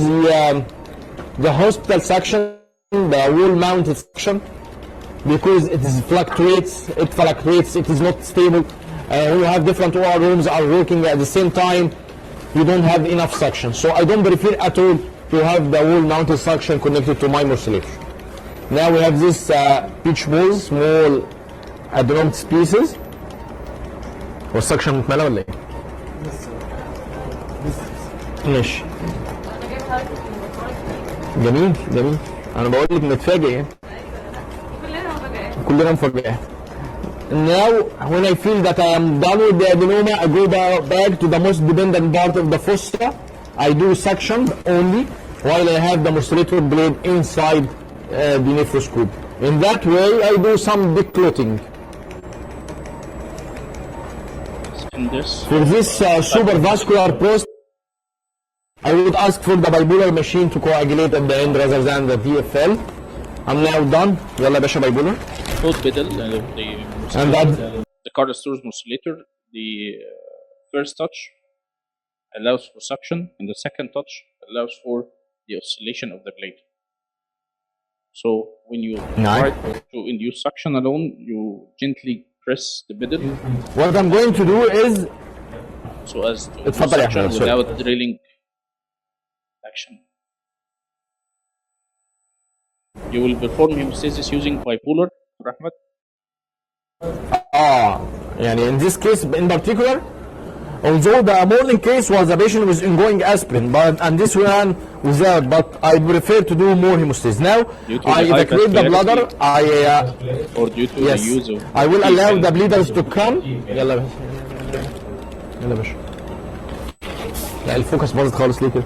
the hospital suction, the wall-mounted suction, because it fluctuates, it is not stable. When you have different OR rooms are working at the same time, you don't have enough suction. So I don't prefer at all to have the wall-mounted suction connected to my morcellation. Now we have this pitch balls, small adenomatous pieces. والسكشن متملى ولا ايه؟ ماشي. جميل جميل. انا بقول لك نتفاجئ يعني. كلنا مفاجئين. Now when I feel that I am done with the adenoma, I go back to the most dependent part of the fossa. I do suction only while I have the morcellator blade inside the nephroscope. In that way I do some declotting. For this supervascular prostate, I would ask for the bipolar machine to coagulate at the end rather than the TfL. I'm now done. يلا يا باشا bipolar. Both middle, the Carl-Sturz morcellator, the first touch allows for suction, and the second touch allows for the oscillation of the blade. So when you try to induce suction alone, you gently press the middle. What I'm going to do is so as to do suction without drilling action. You will perform hemostasis using bipolar, Prof Ahmed. يعني in this case in particular, although the morning case was a patient with ongoing aspirin, and this one without, but I prefer to do more hemostasis. Now I evacuate the bladder. Or due to the use of I will allow the bleeders to come. يلا باشا. يلا باشا. لا الفوكس باظت خالص ليه كده؟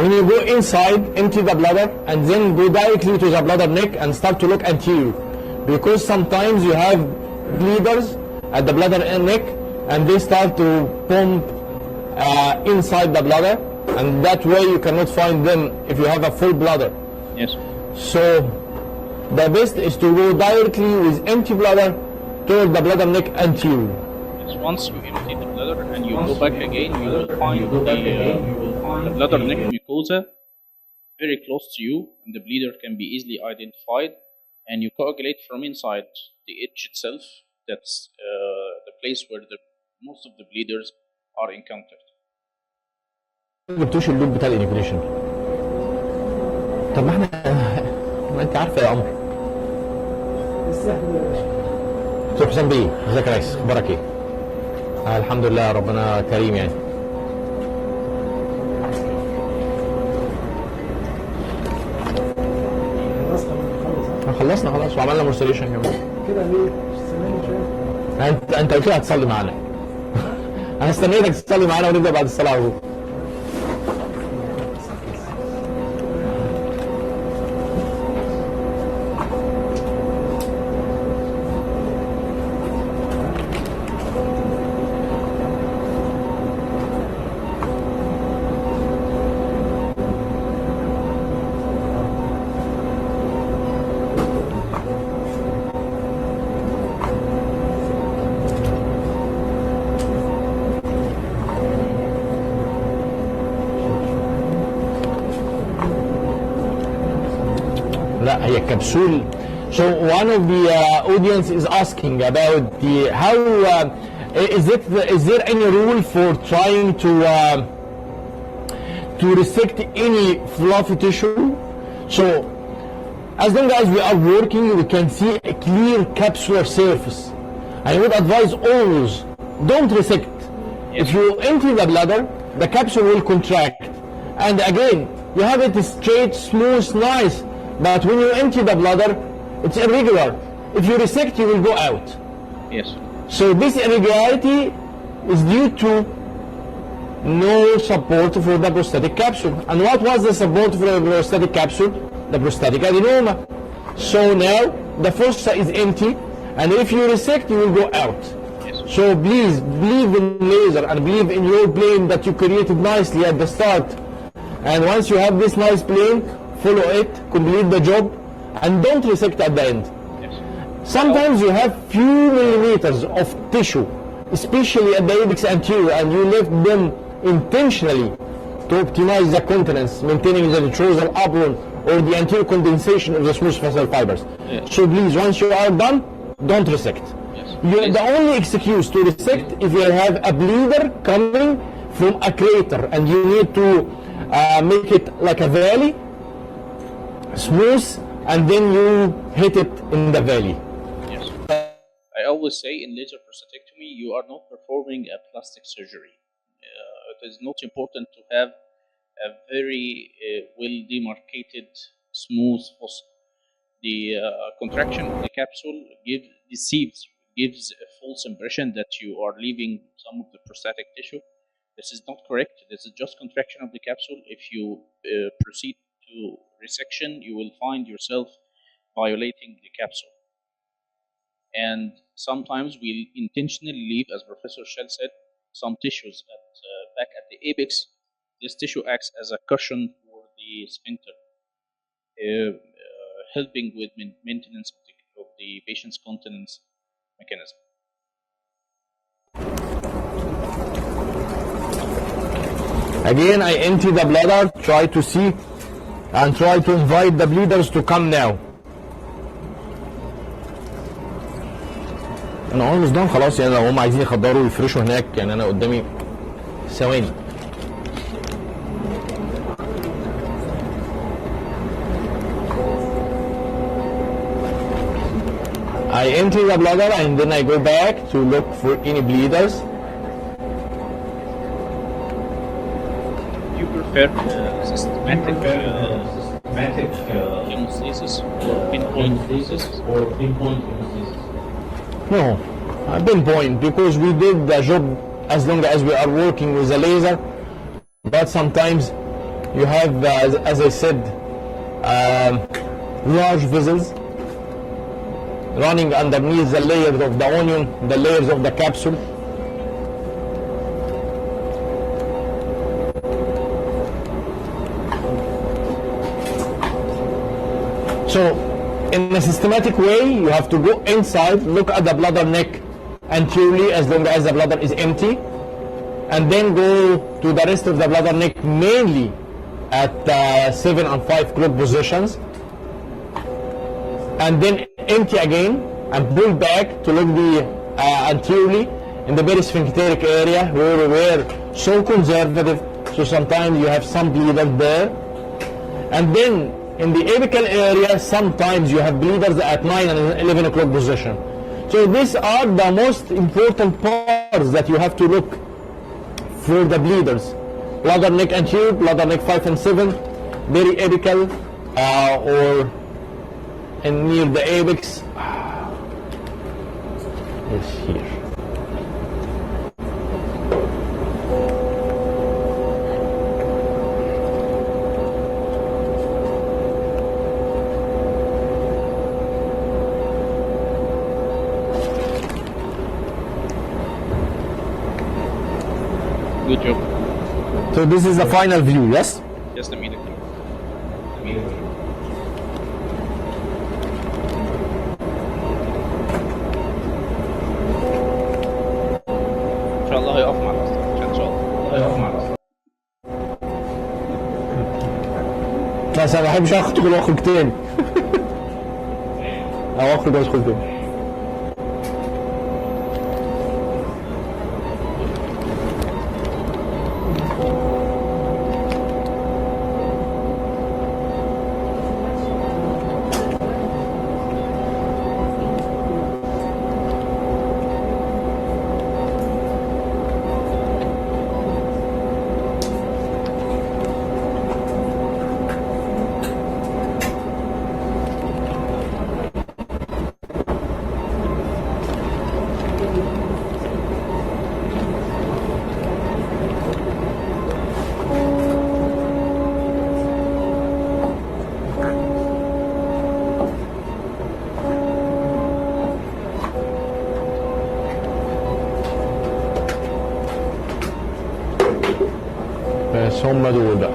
When you go inside, empty the bladder and then go directly to the bladder neck and start to look anterior, because sometimes you have bleeders at the bladder and neck and they start to pump inside the bladder, and that way you cannot find them if you have a full bladder. Yes. So the best is to go directly with empty bladder toward the bladder neck anterior. Yes. Once you empty the bladder and you go back again, you will find the bladder neck mucosa very close to you, and the bleeder can be easily identified, and you coagulate from inside the edge itself. That's the place where most of the bleeders are encountered. ما جبتوش اللوب بتاع الانيكوليشن. طب ما احنا ما انت عارفه يا قمر. دكتور حسام بيه، ازيك يا ريس؟ اخبارك ايه؟ الحمد لله ربنا كريم يعني. خلصنا خلاص وعملنا مورسليشن كمان. كده ليه؟ انت قلت لي هتصلي معانا. انا استنيتك تصلي معانا ونبدا بعد الصلاه على طول. لا هي كبسول. So one of the audience is asking about the how is there any rule for trying to resect any fluffy tissue? So As long as we are working, we can see a clear capsular surface. I would advise always, don't resect. If you empty the bladder, the capsule will contract. And again, you have it straight, smooth, nice. But when you empty the bladder, it's irregular. If you resect, you will go out. Yes. So this irregularity is due to no support for the prostatic capsule. And what was the support for the prostatic capsule? The prostatic adenoma. So now the fossa is empty, and if you resect, you will go out. Yes. So please believe in laser and believe in your plane that you created nicely at the start. And once you have this nice plane, follow it, complete the job, and don't resect at the end. Sometimes you have few millimeters of tissue, especially at the apex anterior, and you left them intentionally to optimize the continence, maintaining the detrosal apron or the anterior condensation of the smooth fascial fibers. Yes. So please, once you are done, don't resect. Yes. The only excuse to resect if you have a bleeder coming from a crater and you need to make it like a valley, smooth, and then you hit it in the valley. I always say in laser prostatectomy, you are not performing a plastic surgery. It is not important to have a very well demarcated, smooth fossa. The contraction of the capsule gives a false impression that you are leaving some of the prostatic tissue. This is not correct. This is just contraction of the capsule. If you proceed to resection, you will find yourself violating the capsule. And sometimes we'll intentionally leave, as Professor Shell said, some tissues back at the apex. This tissue acts as a cushion for the sphincter, helping with maintenance of the patient's continence mechanism. Again, I empty the bladder, try to see, and try to invite the bleeders to come now. انا almost done خلاص، يعني لو هم عايزين يخدروا ويفرشوا هناك، يعني انا قدامي ثواني. I empty the bladder and then I go back to look for any bleeders. You prefer systematic hemostasis or pinpoint hemostasis? No, I pinpoint because we did the job as long as we are working with a laser. But sometimes you have, as I said, large vessels running underneath the layers of the onion, the layers of the capsule. So, in a systematic way, you have to go inside, look at the bladder neck anteriorly as long as the bladder is empty, and then go to the rest of the bladder neck mainly at 7 and 5 o'clock positions, and then empty again and pull back to look the anteriorly in the perisphincteric area where we were so conservative, so sometimes you have some bleeders there, and then in the apical area, sometimes you have bleeders at 9 and 11 o'clock position. So these are the most important parts that you have to look for the bleeders. Bladder neck anterior, bladder neck 5 and 7, very apical or near the apex. It's here. Good job. So this is the final view, yes? Just immediately. إن شاء الله هيقف مع الأسطى. إن شاء الله. بس انا ما بحبش اخرج واخرج تاني. او اخرج وادخل تاني. دول بقى.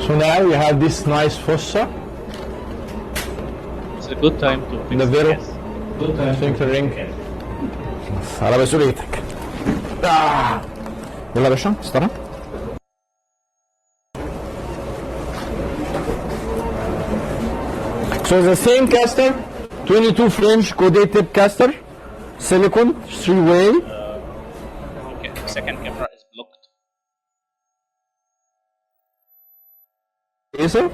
So now you have this nice fossa. It's a good time to fix The vero. Yes. Good time. Sphincter ring. على مسؤوليتك. يلا يا باشا استنى. So the same caster, 22 French Codet tip caster, silicone, 3-way. Okay. The second camera is blocked. Yes sir.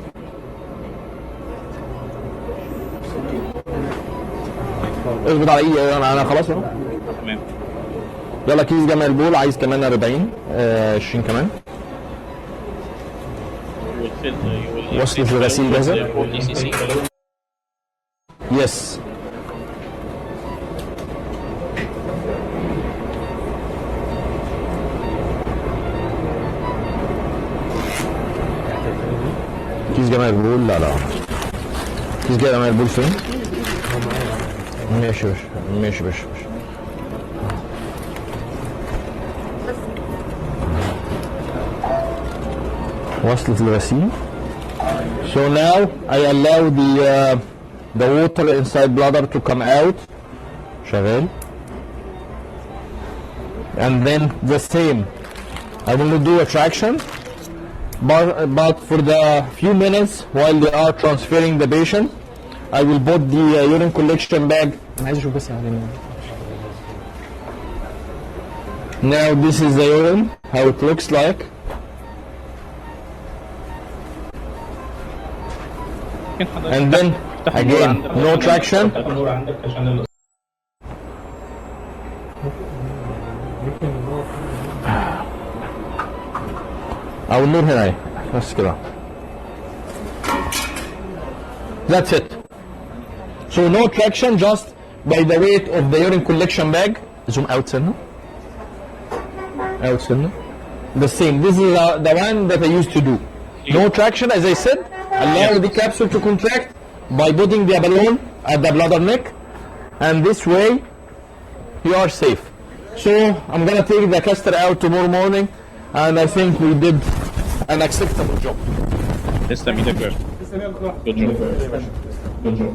اظبط على ايه انا خلاص اهو. تمام. يلا كيس جمع البول عايز كمان 40 20 كمان. You will fill. You will. وصلت الغسيل جاهزة؟ 40 cc. Yes. كيس جمع البول لا كيس جمع البول فين؟ ماشي يا باشا ماشي يا باشا وصلت الغسيل. So now I allow the water inside bladder to come out. شغال. And then the same. I will do a traction. But for the few minutes while they are transferring the patient, I will put the urine collection bag. Now this is the urine, how it looks like. And then again, no traction. أو النور هنا اهي بس كده. That's it. So no traction, just by the weight of the urine collection bag. Zoom out سنة. Out سنة. The same. This is the one that I used to do. No traction, as I said. Allow the capsule to contract by putting the balloon at the bladder neck, and this way you are safe. So I'm gonna take the caster out tomorrow morning, and I think we did an acceptable job. This time you did good. Good job.